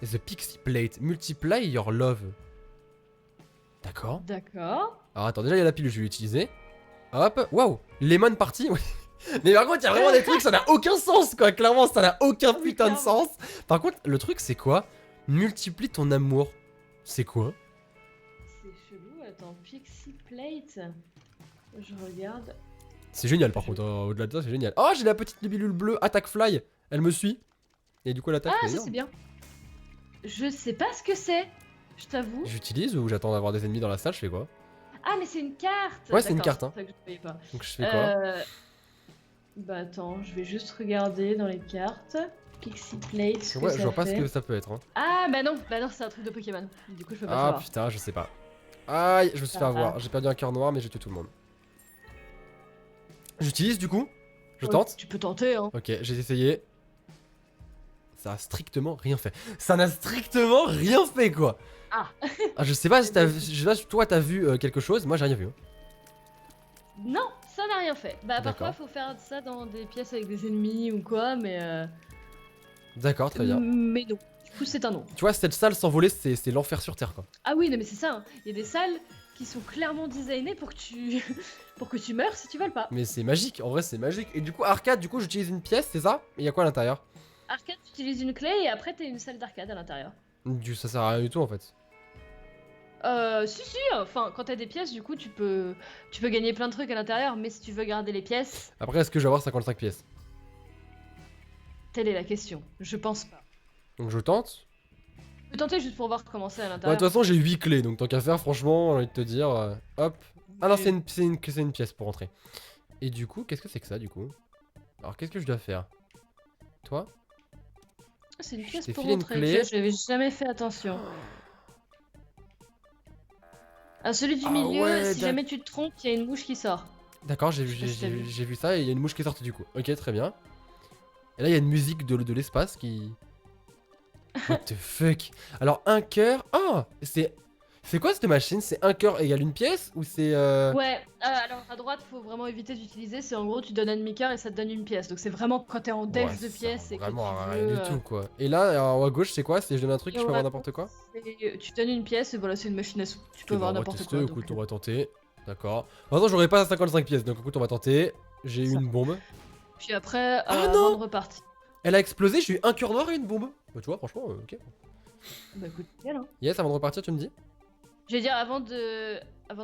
The Pixie Plate. Multiply your love. D'accord. D'accord. Alors attends, déjà, il y a la pilule, je vais l'utiliser. Hop. Waouh! Lemon Party. Mais par contre, il y a vraiment des trucs, ça n'a aucun sens, quoi. Clairement, ça n'a aucun Oui, putain de clairement. sens. Par contre, le truc, c'est quoi? Multiplie ton amour. C'est quoi? C'est chelou, attends, Pixie Plate. Je regarde. C'est génial, par contre. Au-delà de ça, c'est génial. Oh, j'ai la petite libellule bleue, Attack Fly. Elle me suit. Et du coup, l'attaque, Ah, elle est ça énorme. c'est bien. Je sais pas ce que c'est, je t'avoue. J'utilise ou j'attends d'avoir des ennemis dans la salle, je fais quoi? Ah, mais c'est une carte. Ouais, c'est une D'accord, carte, hein. c'est pour ça que je voyais pas. Donc je fais quoi? Bah attends, je vais juste regarder dans les cartes. Pixie Plate, ce que Ouais, ça je vois pas ce fait. que ça peut être. Hein. Ah, bah non, c'est un truc de Pokémon. Du coup, je peux pas Ah savoir. putain, je sais pas. Aïe, je me suis fait Ah. avoir. J'ai perdu un cœur noir, mais j'ai tué tout le monde. J'utilise du coup? Je Ouais, tente? Tu peux tenter, hein. Ok, j'ai essayé. Ça a strictement rien fait. Ça n'a strictement rien fait, quoi. Ah. Ah, je sais pas si t'as vu. Je sais pas si toi t'as vu quelque chose, moi j'ai rien vu. Hein. Non, ça n'a rien fait. Bah parfois, D'accord. faut faire ça dans des pièces avec des ennemis ou quoi, mais D'accord, très bien. mais non. Du coup, c'est un non. Tu vois, cette salle s'envoler, c'est l'enfer sur terre, quoi. Ah oui, non, mais c'est ça. Hein. Il y a des salles qui sont clairement designées pour que tu pour que tu meurs si tu veux pas. Mais c'est magique, en vrai c'est magique. Et du coup, arcade, du coup j'utilise une pièce, c'est ça? Et y a quoi à l'intérieur? Arcade, tu utilises une clé et après t'as une salle d'arcade à l'intérieur. Ça sert à rien du tout en fait. Si, enfin, quand t'as des pièces, du coup, tu peux gagner plein de trucs à l'intérieur, mais si tu veux garder les pièces, Après, est-ce que je vais avoir 55 pièces? telle est la question. Je pense pas. Donc je tente. Je peux tenter juste pour voir comment c'est à Ouais, de l'intérieur. toute façon, j'ai 8 clés, donc tant qu'à faire, franchement, j'ai envie de te dire. Hop. Ah non, c'est une pièce pour entrer. Et du coup, qu'est-ce que c'est que ça, du coup? Alors, qu'est-ce que je dois faire? Toi? C'est une Je pièce t'ai pour filé une entrer. clé. J'avais jamais fait attention. À celui du Ah milieu, ouais, si jamais tu te trompes, il y a une mouche qui sort. D'accord, Je sais pas si t'as vu. j'ai vu ça et il y a une mouche qui est sortie du coup. Ok, très bien. Et là, il y a une musique de l'espace qui. What the fuck? Alors, un cœur. Ah! C'est quoi cette machine? C'est un cœur égale une pièce? Ou c'est. Ouais, alors à droite, faut vraiment éviter d'utiliser. C'est en gros, tu donnes un demi-cœur et ça te donne une pièce. Donc c'est vraiment quand t'es en Ouais, dex ça de pièces et que vraiment tu rien veux. du tout quoi. Et là, en haut à gauche, c'est quoi? Si je donne un truc, Et je peux on avoir va- n'importe quoi? Tu donnes une pièce et voilà, c'est une machine à sous. Tu peux Ok, avoir bon, on va n'importe tester, quoi. écoute, donc, on va tenter. D'accord. Maintenant, j'aurais pas 55 pièces, donc écoute, on va tenter. J'ai eu Ça. une bombe. Puis après, Ah avant non de repartir. Elle a explosé, j'ai eu un cœur noir et une bombe. Bah, tu vois, franchement, ok. Bah écoute, nickel, hein. Yes, avant de repartir, tu me dis? Je vais dire avant de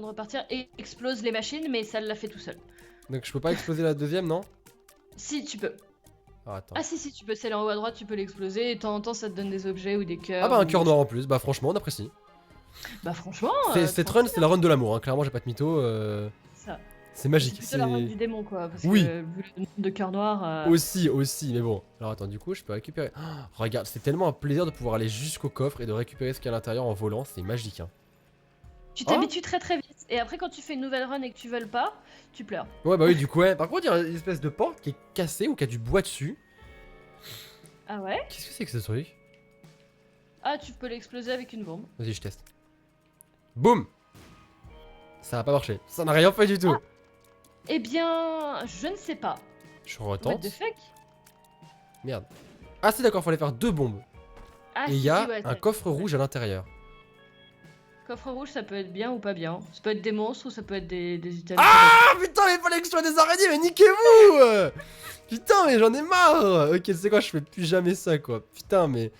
repartir, explose les machines, mais ça l'a fait tout seul. Donc, je peux pas exploser la deuxième, non? Si tu peux. Ah, attends. Ah si tu peux, celle en haut à droite, tu peux l'exploser et de temps en temps ça te donne des objets ou des cœurs. Ah, bah, un ou- cœur noir en plus. Bah, franchement, on apprécie. Bah franchement, Cette run, c'est la run de l'amour, hein. Clairement, j'ai pas de mytho. ça. C'est C'est magique. plutôt la run du démon quoi, parce Oui. que vu le nombre de cœurs noirs. Aussi, mais bon. Alors attends, du coup, je peux récupérer. Oh, regarde, c'est tellement un plaisir de pouvoir aller jusqu'au coffre et de récupérer ce qu'il y a à l'intérieur en volant, c'est magique. Hein. Tu t'habitues très très vite. Et après quand tu fais une nouvelle run et que tu veux pas, tu pleures. Ouais, bah oui, du coup, ouais. Par contre, il y a une espèce de porte qui est cassée ou qui a du bois dessus. Ah ouais? Qu'est-ce que c'est que ce truc? Ah tu peux l'exploser avec une bombe. Vas-y, je teste. Boum! Ça a pas marché. Ça n'a rien fait du tout. Eh bien, je ne sais pas. Je What retente. the fuck? Merde. Ah, c'est d'accord, fallait faire 2 bombes. Ah Et il si, y a ouais, un coffre rouge à l'intérieur. Coffre rouge, ça peut être bien ou pas bien. Ça peut être des monstres ou ça peut être des Italiens. Ah putain, mais fallait que je sois des araignées, mais niquez-vous Putain, mais j'en ai marre. Ok, c'est quoi, je fais plus jamais ça, quoi. Putain, mais...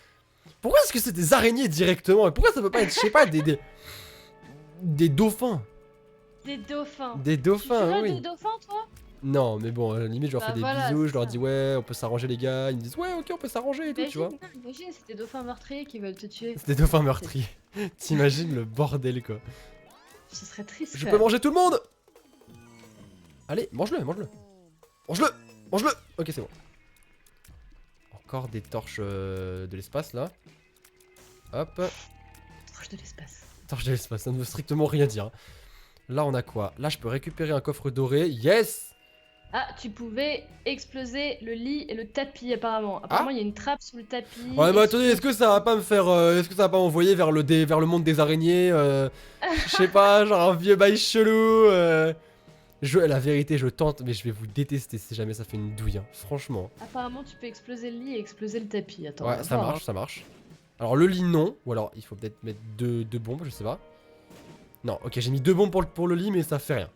Pourquoi est-ce que c'est des araignées directement? Et pourquoi ça peut pas être, je sais pas, des dauphins? Des dauphins. Des Tu dauphins, ferais oui. des dauphins, toi? Non, mais bon, à la limite, je leur Bah fais des voilà, bisous, c'est je leur ça. dis ouais, on peut s'arranger les gars. Ils me disent ouais, ok, on peut s'arranger et tout, tu vois. Imagine, c'est des dauphins meurtriers qui veulent te tuer. C'est des dauphins meurtriers. T'imagines le bordel, quoi. Ce serait triste. Je quand peux même. manger tout le monde. Allez, mange-le, mange-le. Mange-le, mange-le. Ok, c'est bon. Encore des torches de l'espace, là. Hop. Proche de l'espace. Torches de l'espace, ça ne veut strictement rien dire. Là, on a quoi? Là, je peux récupérer un coffre doré. Yes! Ah, tu pouvais exploser le lit et le tapis apparemment. Apparemment, il y a une trappe sous le tapis. Ouais, mais et attendez, est-ce que ça va pas me faire. Est-ce que ça va pas m'envoyer vers vers le monde des araignées je sais pas, genre un vieux bail chelou La vérité, je tente, mais je vais vous détester si jamais ça fait une douille. Hein. Franchement. Apparemment, tu peux exploser le lit et exploser le tapis. Attends. on Ouais, va ça voir, marche, ça marche. Alors, le lit, non. Ou alors, il faut peut-être mettre deux bombes, je sais pas. Non, ok, j'ai mis 2 bombes pour le lit, mais ça fait rien.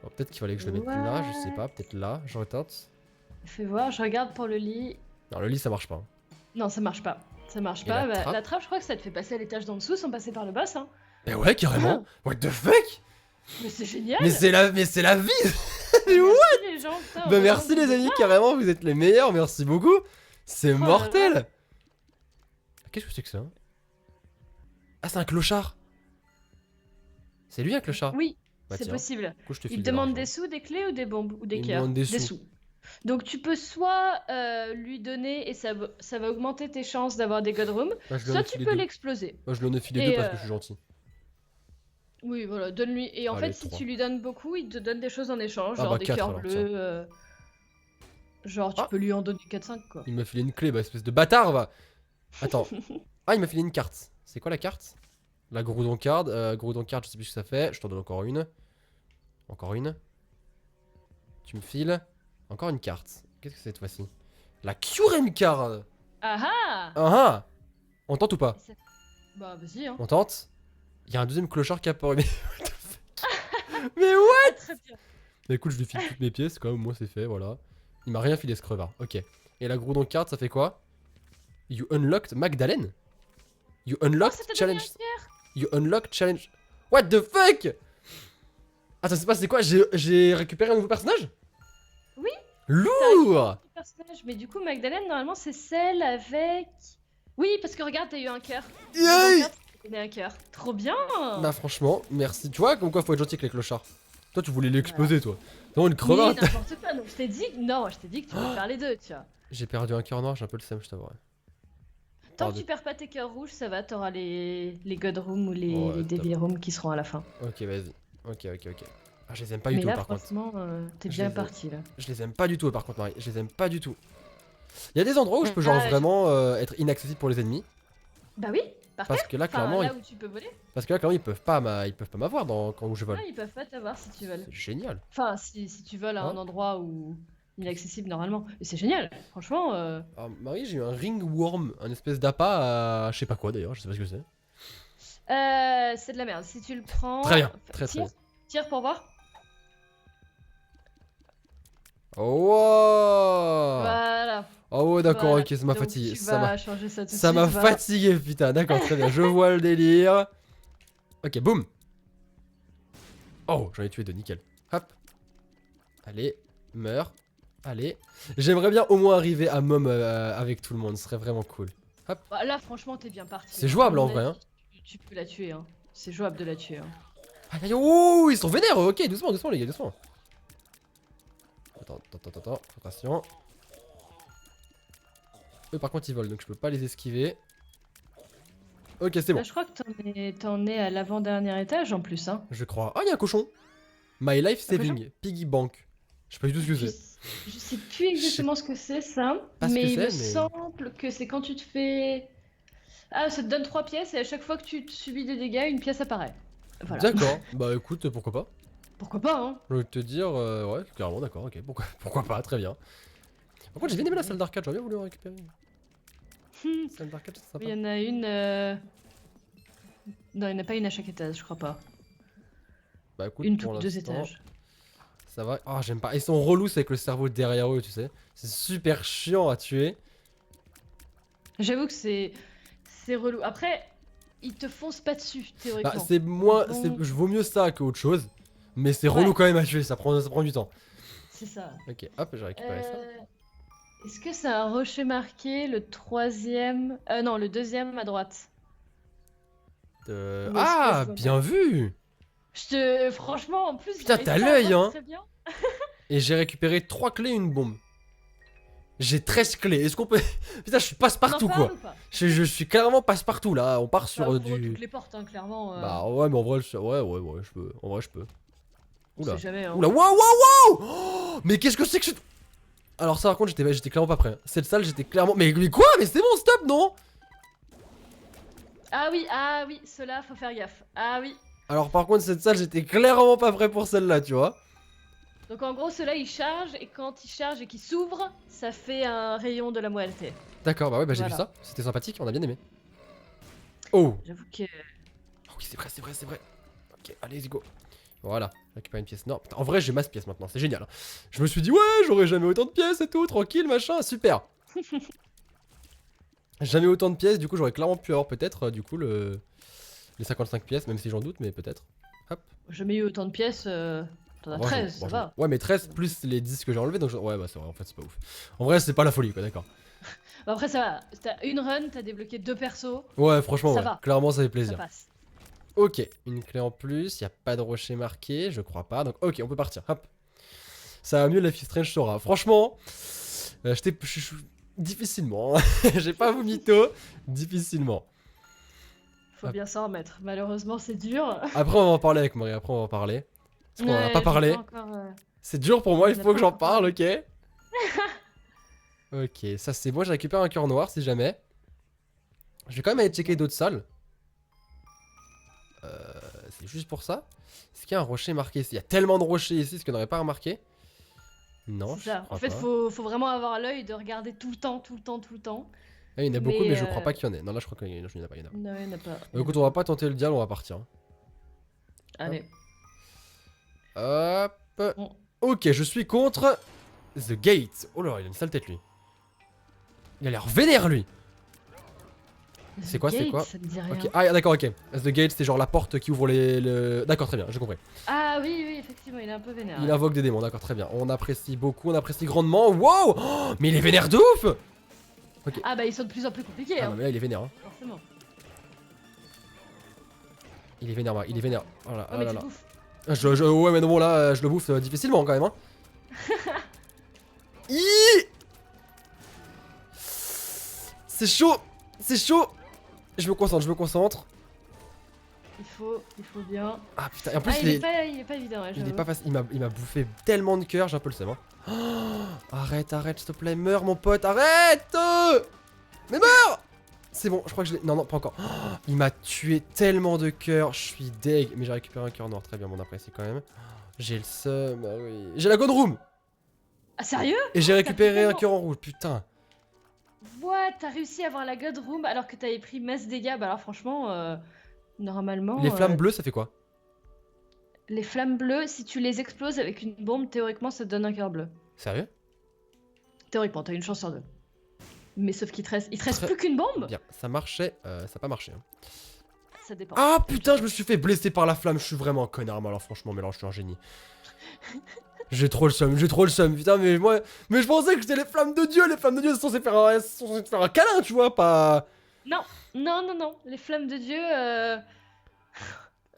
Oh, peut-être qu'il fallait que je le mette là, je sais pas, peut-être là, je retente. Fais voir, je regarde pour le lit. Non, le lit ça marche pas. Non, ça marche pas. Ça marche Et pas. la trappe La trappe, je crois que ça te fait passer à l'étage d'en dessous sans passer par le boss. Hein. Mais ouais, carrément. What the fuck? Mais c'est génial. Mais c'est la vie. Mais Merci what? les gens. Putain, Bah heureusement merci que vous les êtes amis, là. carrément, vous êtes les meilleurs, merci beaucoup. C'est Oh là mortel. Qu'est-ce que c'est que ça? Ah, c'est un clochard. C'est lui un clochard? Oui, Bah c'est tiens, possible. du coup, je te Il file te demande l'argent. des sous, des clés ou des bombes ou des Il me cœurs. demande des sous. Donc tu peux soit lui donner et ça va augmenter tes chances d'avoir des God Rooms, Bah, je lui en ai soit tu filé peux deux. l'exploser. Moi, je lui en ai filé Et, deux parce que je suis gentil. Oui, voilà, donne-lui. Et en Allez, fait, si trois. tu lui donnes beaucoup, il te donne des choses en échange, Ah genre bah, des 4 cœurs alors, bleus. Genre, tu Ah. peux lui en donner 4-5 quoi. Il m'a filé une clé, bah espèce de bâtard, va. Attends. Ah, il m'a filé une carte. C'est quoi la carte? La Groudon Card. Groudon Card, je sais plus ce que ça fait. Je t'en donne encore une. Encore une. Tu me files. Encore une carte. Qu'est-ce que c'est cette fois-ci? La Curem Card. Ah ah. Ah ah. On tente ou pas? Bah, vas-y, hein. On tente. Il y a un deuxième clochard qui a apparu. Mais what the fuck? Mais what? Ah, très bien. Bah écoute, je lui file toutes mes pièces, quand même, moi c'est fait, voilà. Il m'a rien filé ce crevard, ok. Et la Groudon Card, ça fait quoi? You unlocked Magdalene? You Oh, unlocked ça t'a donné challenge. un cœur. You unlocked challenge. What the fuck? Attends, c'est pas, c'est quoi? J'ai récupéré un nouveau personnage? Oui. Lourd! Personnage. Mais du coup, Magdalene, normalement, c'est celle avec. Oui, parce que regarde, t'as eu un cœur. Yay! T'as donné un cœur. Trop bien. Bah franchement, merci. Tu vois, comme quoi faut être gentil avec les clochards. Toi, tu voulais l'exploser, toi. C'est vraiment une crevarde. Oui, n'importe quoi. Donc, je t'ai dit. Non, je t'ai dit que tu peux faire les deux, tu vois. J'ai perdu un cœur noir, j'ai un peu le seum, je t'avoue. Tant que tu perds pas tes cœurs rouges, ça va, t'auras les God Rooms ou les, Ouais, les Devil Rooms qui seront à la fin. Ok, vas-y. Ok. Ah, je les aime pas du Mais tout, là, par contre. franchement, t'es Je bien les ai. parti là. Je les aime pas du tout, par contre, Marie. Je les aime pas du tout. Il y a des endroits où je peux, genre, Ah, vraiment être inaccessible pour les ennemis. Bah oui, parfait. Parce que là, Enfin, clairement, là où tu peux voler. ils peuvent pas m'avoir quand je vole. Ah, ils peuvent pas t'avoir si tu veux. C'est génial. Enfin, si tu voles à Hein un endroit où inaccessible normalement. Et c'est génial, franchement. Alors, Marie, j'ai eu un ringworm, un espèce d'appât à je sais pas quoi d'ailleurs, je sais pas ce que c'est. C'est de la merde. Si tu le prends. Très bien, très tire, bien. tire pour voir. Oh, wow. Voilà. Oh ouais, d'accord, Voilà. ok, ça m'a Donc, fatigué. Tu Ça vas m'a changer ça tout de ça suite. m'a va. fatigué, putain. D'accord, très bien. Je vois le délire. Ok, boum. Oh, j'en ai tué deux, nickel. Hop. Allez, meurs. Allez. J'aimerais bien au moins arriver à Mom avec tout le monde, ce serait vraiment cool. Bah, là, franchement, t'es bien parti. C'est jouable, À mon en vrai, avis, tu peux la tuer. Hein. C'est jouable de la tuer. Hein. Aïe, aïe, oh, ils sont vénères, ok, doucement, les gars, doucement. Attends, attention. Eux, par contre, ils volent, donc je peux pas les esquiver. Ok, c'est bon, Là, je crois que t'en es à l'avant-dernier étage en plus. Hein. je crois. Ah, il y a un cochon. My life Un saving, piggy bank. Je sais pas du tout ce que Je, c'est. je sais plus exactement ce que c'est ça, pas ce que mais il me c'est, mais- semble que c'est quand tu te fais. Ah, ça te donne 3 pièces et à chaque fois que tu te subis des dégâts, une pièce apparaît. Voilà. D'accord, bah écoute, pourquoi pas. Pourquoi pas, hein? Je vais te dire, ouais, clairement, d'accord, ok, pourquoi pas, très bien. Par contre, j'ai bien aimé la salle d'arcade, j'aurais bien voulu en récupérer. Hmm. Salle d'arcade, c'est sympa. Il y en a une. Non, il n'y en a pas une à chaque étage, je crois pas. Bah écoute, Une pour toutes 2 l'instant, étages. ça va. Ah, j'aime pas. Ils sont relous avec le cerveau derrière eux, tu sais. C'est super chiant à tuer. J'avoue que c'est relou. Après, ils te foncent pas dessus, théoriquement. Bah, c'est moins. Bon. Je vaux mieux ça qu'autre chose. Mais c'est relou Ouais. quand même à tuer, ça prend du temps. C'est ça. Ok, hop, j'ai récupéré ça. Est-ce que c'est un rocher marqué, le troisième... non, le deuxième à droite. Ou est-ce que Ah, je dois bien vu! Franchement, en plus... Putain, j'arrive t'as pas à l'œil, voir hein. très bien. Et j'ai récupéré 3 clés et une bombe. J'ai 13 clés. Est-ce qu'on peut. Putain, je suis passe-partout On en quoi. parle ou pas Je suis carrément passe-partout là. On part sur Bah, ouvre du. toutes les portes, hein, clairement. Bah ouais, mais en vrai, ouais, je peux. En vrai, je peux. on Oula. sait jamais, hein. Oula, waouh! Oh, mais qu'est-ce que c'est que je. Alors, ça, par contre, j'étais clairement pas prêt. Cette salle, j'étais clairement. Mais quoi? Mais c'est bon, stop, non? Ah oui, ceux-là, faut faire gaffe. Ah oui. Alors, par contre, cette salle, j'étais clairement pas prêt pour celle-là, tu vois. Donc en gros, ceux-là, ils chargent, et quand ils chargent et qu'ils s'ouvrent, ça fait un rayon de la moelle-tête. D'accord, bah ouais, bah j'ai vu Voilà. ça. C'était sympathique, on a bien aimé. Oh! J'avoue que... Ah oui, c'est vrai. Ok, allez, let's go. Voilà, récupère une pièce. Non, putain, en vrai, j'ai masse pièces maintenant, c'est génial. Hein. Je me suis dit, ouais, j'aurais jamais autant de pièces et tout, tranquille, machin, super. Jamais autant de pièces, du coup, j'aurais clairement pu avoir peut-être, du coup, les 55 pièces, même si j'en doute, mais peut-être. Hop. Jamais eu autant de pièces. T'en as 13, ça va. Ouais, mais 13 plus les 10 que j'ai enlevés, donc ouais, bah c'est vrai, en fait, c'est pas ouf. En vrai, c'est pas la folie, quoi, d'accord. Bah après, ça va. T'as une run, t'as débloqué 2 persos. Ouais, franchement, Ça ouais. va. Clairement, ça fait Ça plaisir. passe. Ok, une clé en plus, y a pas de rocher marqué, je crois pas, donc ok, on peut partir, hop. Ça va mieux la fille Strange Sora. Franchement, difficilement, hein. J'ai pas vous mytho, difficilement. Faut bien s'en remettre. Malheureusement, c'est dur. Après, on va en parler avec Marie, après, on va en parler. Parce qu'on en a Ouais, pas j'ai parlé. encore, C'est dur pour moi, il On a faut pas que j'en encore parle, parlé. ok. Ok, ça c'est bon, j'ai récupéré un cœur noir si jamais. Je vais quand même aller checker d'autres salles. C'est juste pour ça. Est-ce qu'il y a un rocher marqué ici? Il y a tellement de rochers ici, est-ce qu'on n'aurait pas remarqué? Non, C'est je ça. crois En fait, pas. faut vraiment avoir l'œil de regarder tout le temps, tout le temps, tout le temps. Ah, il y en a beaucoup, mais Mais, je crois pas qu'il y en ait. Non, là je crois qu'il y en a pas. Non, il y en a pas. Bah, écoute, on va pas tenter le diable, on va partir. Allez. Hop. Bon. Ok, je suis contre The Gate. Oh là, il a une sale tête lui. Il a l'air vénère lui. C'est The quoi, c'est Gate, quoi? Ça me dit rien. Ok, ah d'accord, ok. The Gate, c'est genre la porte qui ouvre les... D'accord, très bien, j'ai compris. Ah oui, oui, effectivement, il est un peu vénère. Il ouais. invoque des démons, d'accord, très bien. On apprécie beaucoup, on apprécie grandement. Wow, oh, mais il est vénère de ouf. Ah bah ils sont de plus en plus compliqués, Ah hein, non, mais là il est vénère, hein. forcément. Il est vénère, moi, il est vénère. Oh là, Ouais, oh mais là tu là. bouffes. Ouais, mais non, bon, là, je le bouffe difficilement quand même, hein. Hi. C'est chaud, c'est chaud. Je me concentre, je me concentre. Il faut bien. Ah putain, et en plus Ah, il est pas évident, ouais, il est j'avoue. pas facile, il m'a bouffé tellement de cœur, j'ai un peu le seum. Hein. Oh, arrête, arrête, s'il te plaît, meurs mon pote, arrête. Mais meurs. C'est bon, je crois que je l'ai... Non, non, pas encore. Oh, il m'a tué tellement de cœur, je suis deg. Mais j'ai récupéré un cœur noir, très bien, mon apprécie quand même. J'ai le seum, ah oui. J'ai la God Room. Ah sérieux? Et j'ai récupéré un tellement- cœur en rouge, putain. What? T'as réussi à avoir la God Room alors que t'avais pris masse dégâts? Bah alors franchement, normalement... Les flammes bleues, ça fait quoi? Les flammes bleues, si tu les exploses avec une bombe, théoriquement ça te donne un cœur bleu. Sérieux? Théoriquement, t'as une chance sur 2. Mais sauf qu'il te reste... Il te reste Très plus qu'une bombe? Bien, ça marchait, ça a pas marché. Hein. Ça dépend. Ah putain, je me suis fait blesser par la flamme, je suis vraiment un connard, mais alors franchement, mais alors je suis un génie. J'ai trop le seum, putain, mais moi, mais je pensais que c'était les flammes de Dieu sont censées te faire un câlin, tu vois, pas... Non, non, non, non. Les flammes de Dieu...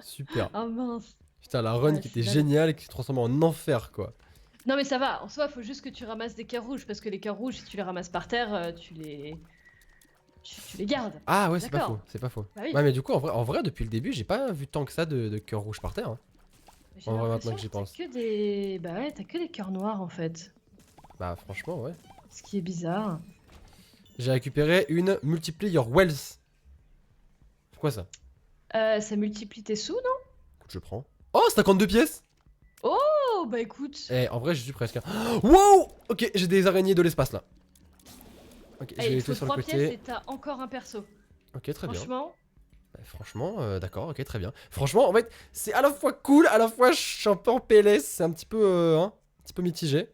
Super. Oh mince. Putain, la run Ouais, qui c'est était dingue. géniale et qui se transformait en enfer, quoi. Non mais ça va, en soi, faut juste que tu ramasses des cœurs rouges, parce que les cœurs rouges, si tu les ramasses par terre, tu les... Tu les gardes. Ah ouais, c'est pas D'accord. faux, c'est pas faux. Bah oui. Ouais, mais du coup, en vrai, depuis le début, j'ai pas vu tant que ça de cœurs rouges par terre. Hein. J'ai En vrai, l'impression maintenant que j'y pense. t'as que des... Bah ouais, t'as que des cœurs noirs, en fait. Bah franchement, ouais. Ce qui est bizarre. J'ai récupéré une Multiply Your Wealth. C'est quoi ça? Ça multiplie tes sous, non? Écoute, je prends. Oh, 52 pièces. Oh, bah écoute. Eh, en vrai, je suis presque. Wow. Ok, j'ai des araignées de l'espace là. Ok, je Hey, vais il les faut tuer sur le 3 pièces et côté. t'as encore un perso. Ok, très bien. Franchement, Bah, franchement, d'accord, ok, très bien. Franchement, en fait, c'est à la fois cool, à la fois je suis un peu en PLS, c'est un petit peu, un petit peu mitigé.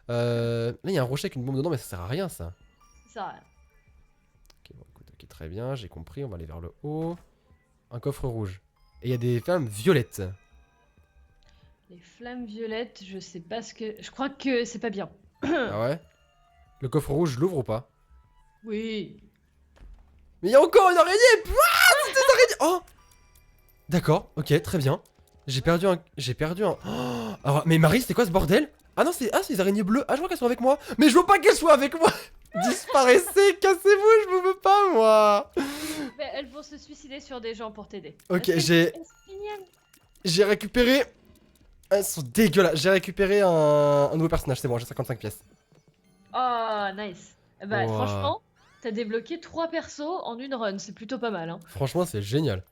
Là, il y a un rocher avec une bombe dedans, mais ça sert à rien ça. ça... Ok, bon, écoute, ok, très bien, j'ai compris, on va aller vers le haut. Un coffre rouge. Et il y a des flammes violettes. Les flammes violettes, je sais pas ce que... Je crois que c'est pas bien. Ah ouais? Le coffre rouge, je l'ouvre ou pas? Oui. Mais il y a encore une araignée! Ah, c'est des araignées! Oh! D'accord, ok, très bien. J'ai perdu un... Oh, alors, mais Marie, c'était quoi ce bordel? Ah non, c'est des araignées bleues. Ah, je vois qu'elles sont avec moi. Mais je veux pas qu'elles soient avec moi! Disparaissez, cassez-vous, je vous veux pas, moi! Mais elles vont se suicider sur des gens pour t'aider. Ok, Elles sont mignonnes. j'ai récupéré... Elles sont dégueulasses. J'ai récupéré un nouveau personnage, c'est bon, j'ai 55 pièces. Oh, nice. Bah, Wow. franchement, t'as débloqué 3 persos en une run. C'est plutôt pas mal, hein. Franchement, c'est génial.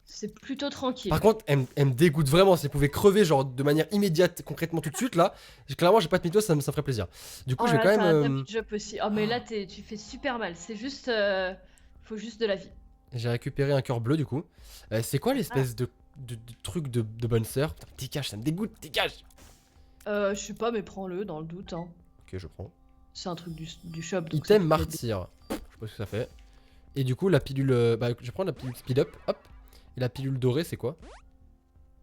C'est plutôt tranquille. Par contre, elle me dégoûte vraiment. Si elle pouvait crever, genre de manière immédiate, concrètement tout de suite, là, clairement, j'ai pas de mytho, ça me ferait plaisir. Du coup, Oh je vais là, quand t'as un même. damage up aussi. Oh, mais là, tu fais super mal. C'est juste... Faut juste de la vie. J'ai récupéré un cœur bleu, du coup. C'est quoi l'espèce de de trucs de bonne sœur. Putain, dégage, ça me dégoûte, dégage. Je sais pas, mais prends-le dans le doute. Hein. Ok, je prends. C'est un truc du shop. donc ça Item fait martyr. Je sais pas ce que ça fait. Et du coup, la pilule. Bah, je vais prendre la pilule speed up. Hop. Et la pilule dorée, c'est quoi?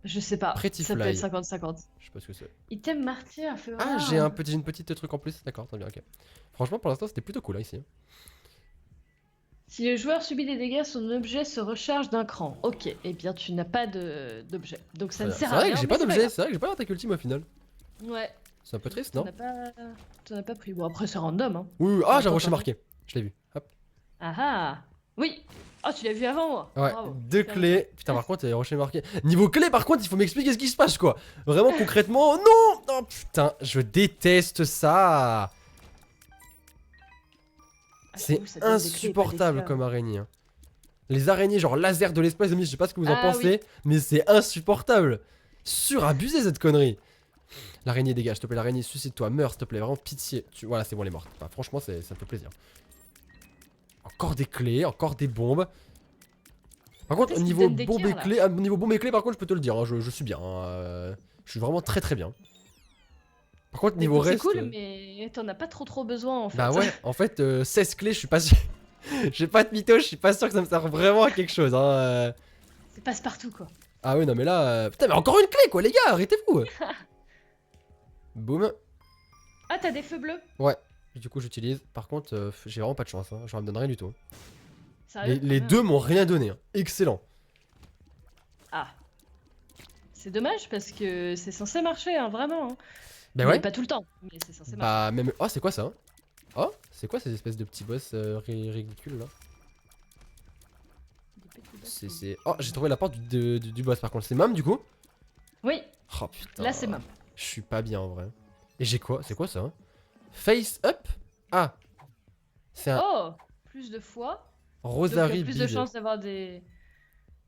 Je sais pas. Pretty Ça peut Fly. être 50-50. Je sais pas ce que c'est. Item martyr, fais Ah, voir. j'ai une petite truc en plus. D'accord, très bien, ok. Franchement, pour l'instant, c'était plutôt cool là, ici. Si le joueur subit des dégâts, son objet se recharge d'un cran. Ok, eh bien tu n'as pas d'objet. Donc ça ne C'est sert à vrai rien. que j'ai mais pas c'est d'objet, c'est vrai que j'ai pas d'attaque ultime au final. grave. Ouais. C'est un peu triste, T'en non? as pas pris. Bon, après c'est random. Hein. Oui, oui. Ah, j'ai un Attends, rocher attends. marqué. Je l'ai vu. Hop. Ah ah. Oui. Oh, tu l'as vu avant moi. Ouais, Bravo. deux clés. Putain, par contre, il y a les rochers marqués. Niveau clé, par contre, il faut m'expliquer ce qui se passe, quoi. Vraiment, concrètement, non. Oh putain, je déteste ça. Ah, C'est j'avoue, ça donne des clés, pas des insupportable fleurs. comme araignée. Hein. Les araignées, genre laser de l'espace, je sais pas ce que vous en Ah pensez, mais c'est insupportable. Surabusé cette connerie. L'araignée dégage, s'il te plaît, l'araignée, suicide-toi, meurs, s'il te plaît, vraiment pitié. Voilà, c'est bon, elle est morte. Enfin, franchement, ça me fait plaisir. Encore des clés, encore des bombes. Par contre, Est-ce qu'il niveau donne des bombes tirs, et là clés, niveau bombes et clés, par contre, je peux te le dire, hein, je suis bien. Hein, je suis vraiment très très bien. Par contre, niveau Écoute, c'est reste. cool, mais t'en as pas trop besoin en fait. Bah ouais, en fait, 16 clés, je suis pas sûr. J'ai pas de mytho, je suis pas sûr que ça me sert vraiment à quelque chose. Hein. C'est passe-partout quoi. Ah oui, non, mais là. Putain, mais encore une clé, quoi, les gars, arrêtez-vous. Boum. Ah, t'as des feux bleus. Ouais, du coup, j'utilise. Par contre, j'ai vraiment pas de chance, hein. Je me donne rien du tout. Sérieux, Les quand même. deux m'ont rien donné. Hein. Excellent. Ah. C'est dommage parce que c'est censé marcher, hein, vraiment. Hein. Bah Mais ouais. pas tout le temps, mais c'est censé marcher. Bah, même. Oh, c'est quoi ça? Oh, c'est quoi ces espèces de petits boss ridicules là? Des petits bateaux. C'est. Oh, j'ai trouvé la porte du boss par contre. C'est Mam du coup? Oui, Oh putain. là c'est même. Je suis pas bien en vrai. Et j'ai quoi? C'est quoi ça? Hein? Face up? Ah! C'est un Oh, plus de fois. Donc, Rosary plus de Bead. chances d'avoir des.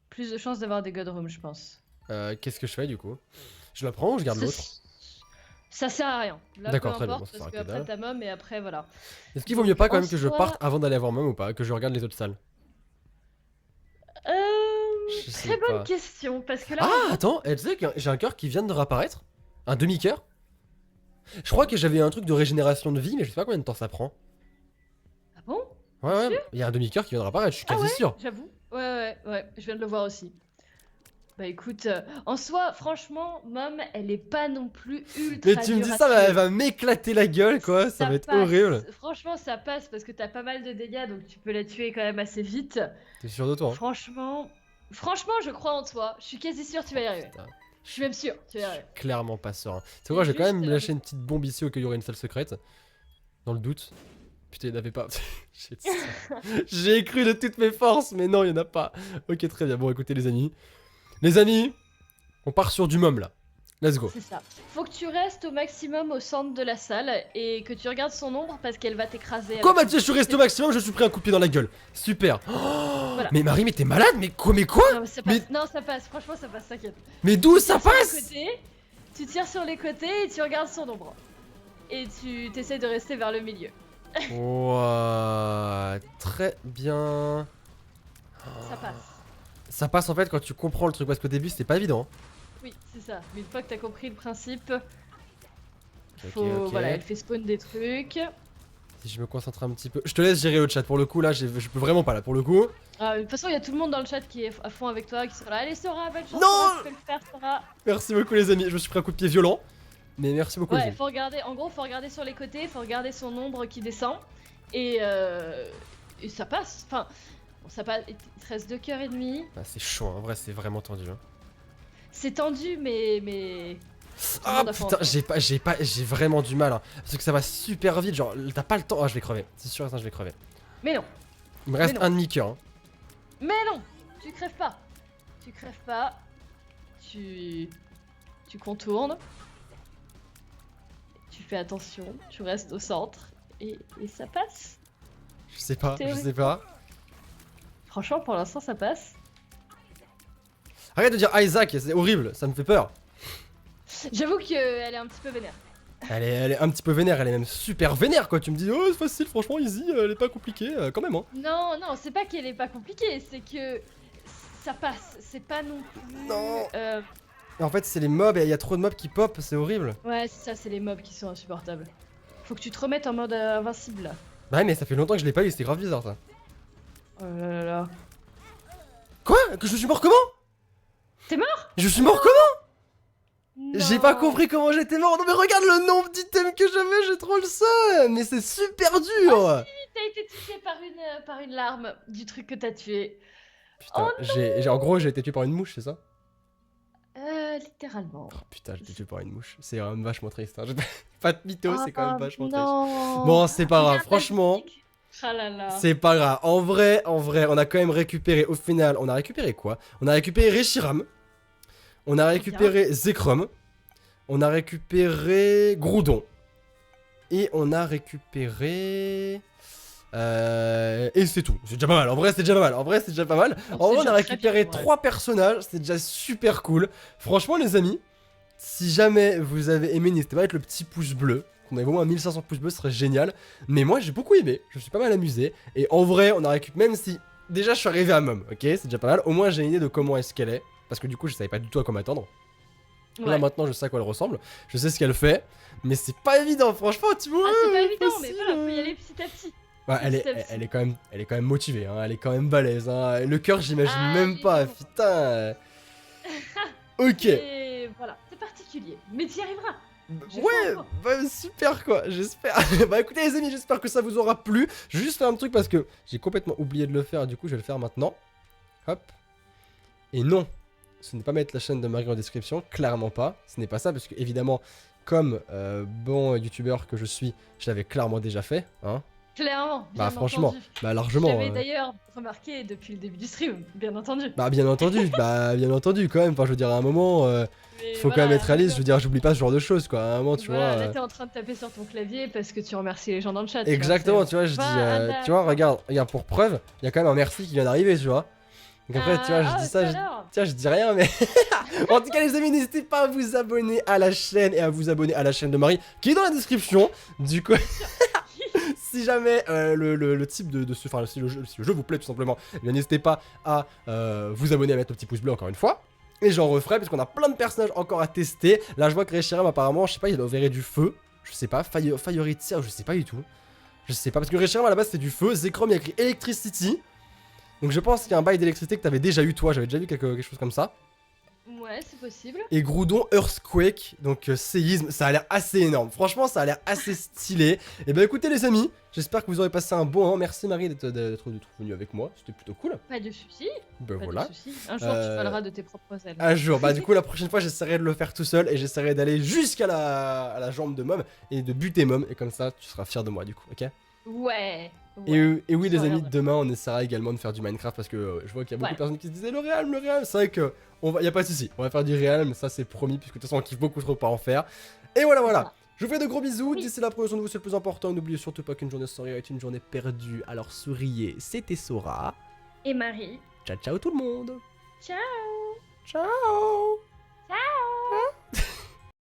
Plus de chances d'avoir des God Rooms, je pense. Qu'est-ce que je fais du coup? Je la prends ou je garde Ça- l'autre? Ça sert à rien. Là, D'accord, peu très bien, importe, bon, ça parce sert à que qu'après dalle. ta mom et après voilà. Est-ce qu'il vaut mieux pas quand en même que je soi- parte avant d'aller voir Mam ou pas? Que je regarde les autres salles? Je sais Très bonne pas. question, parce que là. Ah, attends, tu sais que j'ai un cœur qui vient de réapparaître? Un demi-cœur? Je crois que j'avais un truc de régénération de vie, mais je sais pas combien de temps ça prend. Ah bon? Ouais, ouais, il y a un demi-cœur qui vient de réapparaître, je suis quasi sûr. J'avoue. Ouais, je viens de le voir aussi. Bah écoute, en soi, franchement, Mom, elle est pas non plus ultra. Mais tu me dis dure à ça, mais tuer. elle va m'éclater la gueule, quoi, ça va être passe. horrible. Franchement, ça passe parce que t'as pas mal de dégâts, donc tu peux la tuer quand même assez vite. T'es sûr de toi? Hein? Franchement, je crois en toi. Je suis quasi sûre que tu vas y arriver. Putain, Je suis même sûre, tu vas y arriver. clairement pas serein. C'est quoi, j'ai quand juste, même lâché une petite bombe ici au cas où il y aurait une salle secrète. Dans le doute. Putain, il n'y en avait pas. J'ai cru de toutes mes forces, mais non, il n'y en a pas. Ok, très bien. Bon, écoutez, les amis. Les amis, on part sur du mom là. Let's go. C'est ça. Faut que tu restes au maximum au centre de la salle et que tu regardes son ombre parce qu'elle va t'écraser. Quoi, avec Mathieu, je suis resté au maximum, je suis pris un coup de pied dans la gueule. Super. Oh, mais Marie, mais t'es malade? Mais quoi? Non, mais ça Mais- passe. Non, ça passe. Franchement, ça passe, t'inquiète. Mais d'où ça Sur les passe? côtés, tu tires sur les côtés et tu regardes son ombre. Et tu t'essayes de rester vers le milieu. Ouah, très bien. Ça passe. Ça passe en fait quand tu comprends le truc, parce qu'au début c'était pas évident. Oui, c'est ça. Mais une fois que t'as compris le principe, Ok, faut. ok. Voilà, elle fait spawn des trucs. Si je me concentre un petit peu. Je te laisse gérer le chat pour le coup, là je peux vraiment pas là pour le coup. Ah, de toute façon, il y a tout le monde dans le chat qui est à fond avec toi, qui sera là. Allez, Sora, belle chance, Non Sora, tu peux le faire, Sora. Merci beaucoup les amis, je me suis pris un coup de pied violent. Mais merci beaucoup les Ouais, amis. faut regarder. En gros, faut regarder sur les côtés, faut regarder son ombre qui descend. Et ça passe. Enfin, bon, ça passe. Il te reste 2 cœurs et demi. Ah, c'est chaud, en vrai c'est vraiment tendu. Hein. C'est tendu, mais. Ah monde a faim. putain, j'ai vraiment du mal. Hein, parce que ça va super vite, genre t'as pas le temps. Ah, je vais crever, c'est sûr et certain, je vais crever. Mais non. Il me reste non. un demi-cœur. Hein. Mais non. Tu crèves pas. Tu crèves pas. Tu contournes. Tu fais attention. Tu restes au centre. Et ça passe. Je sais pas, je Théorie. sais pas. Franchement, pour l'instant, ça passe. Arrête de dire Isaac, c'est horrible, ça me fait peur. J'avoue qu'elle est un petit peu vénère. Elle est un petit peu vénère, elle est même super vénère quoi. Tu me dis, oh c'est facile, franchement, easy, elle est pas compliquée quand même. Hein. Non, c'est pas qu'elle est pas compliquée, c'est que ça passe. C'est pas non plus. Non. En fait, c'est les mobs et il y a trop de mobs qui pop, c'est horrible. Ouais, c'est ça, c'est les mobs qui sont insupportables. Faut que tu te remettes en mode invincible là. Bah ouais, mais ça fait longtemps que je l'ai pas eu, c'était grave bizarre ça. Oh là là là. Quoi? Que je suis mort comment? T'es mort? Je suis mort comment? J'ai pas Non. compris comment j'étais mort. Non mais regarde le nombre d'items que j'avais, j'ai trop le seum. Mais c'est super dur. T'as été touché par une larme du truc que t'as tué. Putain, en gros j'ai été tué par une mouche, c'est ça? Littéralement. Oh putain, j'ai été tué par une mouche. C'est quand même vachement triste. Hein. Pas de mytho, c'est quand même vachement triste. Non. Bon, c'est pas grave, Regarde, franchement. magnifique. Ah là là. C'est pas grave. En vrai, on a quand même récupéré, au final, on a récupéré quoi? On a récupéré Reshiram. On a récupéré Zekrom. On a récupéré Groudon. Et on a récupéré... Et c'est tout. C'est déjà pas mal. En vrai, c'est déjà pas mal. En vrai, c'est déjà pas mal. En vrai, on a récupéré 3 personnages. C'est déjà super cool. Franchement, les amis, si jamais vous avez aimé, n'hésitez pas à mettre le petit pouce bleu. Qu'on ait au moins 1500 pouces bleus, ce serait génial. Mais moi, j'ai beaucoup aimé. Je me suis pas mal amusé. Et en vrai, on a récupéré... Même si... Déjà, je suis arrivé à Mom, ok? C'est déjà pas mal. Au moins, j'ai une idée de comment est-ce qu'elle est. Parce que du coup, je savais pas du tout à quoi m'attendre. Ouais. Là, maintenant, je sais à quoi elle ressemble. Je sais ce qu'elle fait. Mais c'est pas évident, franchement, tu vois. Ah, c'est pas évident, mais facile. voilà, faut y aller petit à petit. Ouais, elle est quand même motivée, hein. Elle est quand même balèze. Hein. Le cœur, j'imagine même pas. bon. Putain. Ok. Et voilà, c'est particulier. Mais t'y arriveras. J'ai foi en Ouais, toi. bah, super quoi, j'espère. Bah écoutez les amis, j'espère que ça vous aura plu. Je vais juste faire un truc parce que j'ai complètement oublié de le faire, du coup je vais le faire maintenant. Hop. Et non, ce n'est pas mettre la chaîne de Marie en description, clairement pas. Ce n'est pas ça parce que évidemment, comme bon youtubeur que je suis, je l'avais clairement déjà fait. Hein. Clairement, bien Bah franchement, entendu. bah largement. Je l'avais d'ailleurs remarqué depuis le début du stream, bien entendu. Bah bien entendu quand même. Enfin je veux dire à un moment... Mais Faut voilà, quand même être réaliste, je veux dire, j'oublie pas ce genre de choses quoi. À un moment, tu voilà, vois. là t'es en train de taper sur ton clavier parce que tu remercies les gens dans le chat. Exactement, tu vois, je dis. Voilà. Tu vois, regarde, pour preuve, il y a quand même un merci qui vient d'arriver, tu vois. Donc après, tu vois, je dis ça, tiens, je dis rien, mais. En tout cas, les amis, n'hésitez pas à vous abonner à la chaîne et à vous abonner à la chaîne de Marie qui est dans la description. Du coup. Si jamais le type de ce. Enfin, si le jeu vous plaît tout simplement, eh bien n'hésitez pas à vous abonner, à mettre le petit pouce bleu encore une fois. Et j'en referai parce qu'on a plein de personnages encore à tester. Là je vois que Reshiram apparemment, je sais pas, il a ouvert du feu. Je sais pas, Fioritia, je sais pas du tout. Je sais pas, parce que Reshiram à la base c'était du feu. Zekrom il y a écrit Electricity. Donc je pense qu'il y a un bail d'électricité que t'avais déjà eu toi, j'avais déjà vu quelque chose comme ça. Ouais, c'est possible. Et Groudon Earthquake, donc séisme, ça a l'air assez énorme. Franchement, ça a l'air assez stylé. Et bah écoutez les amis, j'espère que vous aurez passé un bon moment. Merci Marie d'être venue avec moi, c'était plutôt cool. Pas de soucis. Bah Pas voilà. de soucis. Un jour tu parleras de tes propres ailes. Un jour, bah du coup la prochaine fois j'essaierai de le faire tout seul et j'essaierai d'aller jusqu'à la jambe de Mom et de buter Mom et comme ça tu seras fier de moi du coup, ok? Ouais. Et oui les Je amis, regarde. demain on essaiera également de faire du Minecraft parce que je vois qu'il y a beaucoup Ouais. de personnes qui se disaient le Realm, c'est vrai que y a pas de souci, on va faire du Realm, ça c'est promis puisque de toute façon on kiffe beaucoup trop par en faire. Et voilà. Je vous fais de gros bisous, Oui. d'ici là prenez soin de vous, c'est le plus important, n'oubliez surtout pas qu'une journée sans rire est une journée perdue, alors souriez, c'était Sora. Et Marie. Ciao ciao tout le monde. Ciao. Ciao. Ciao.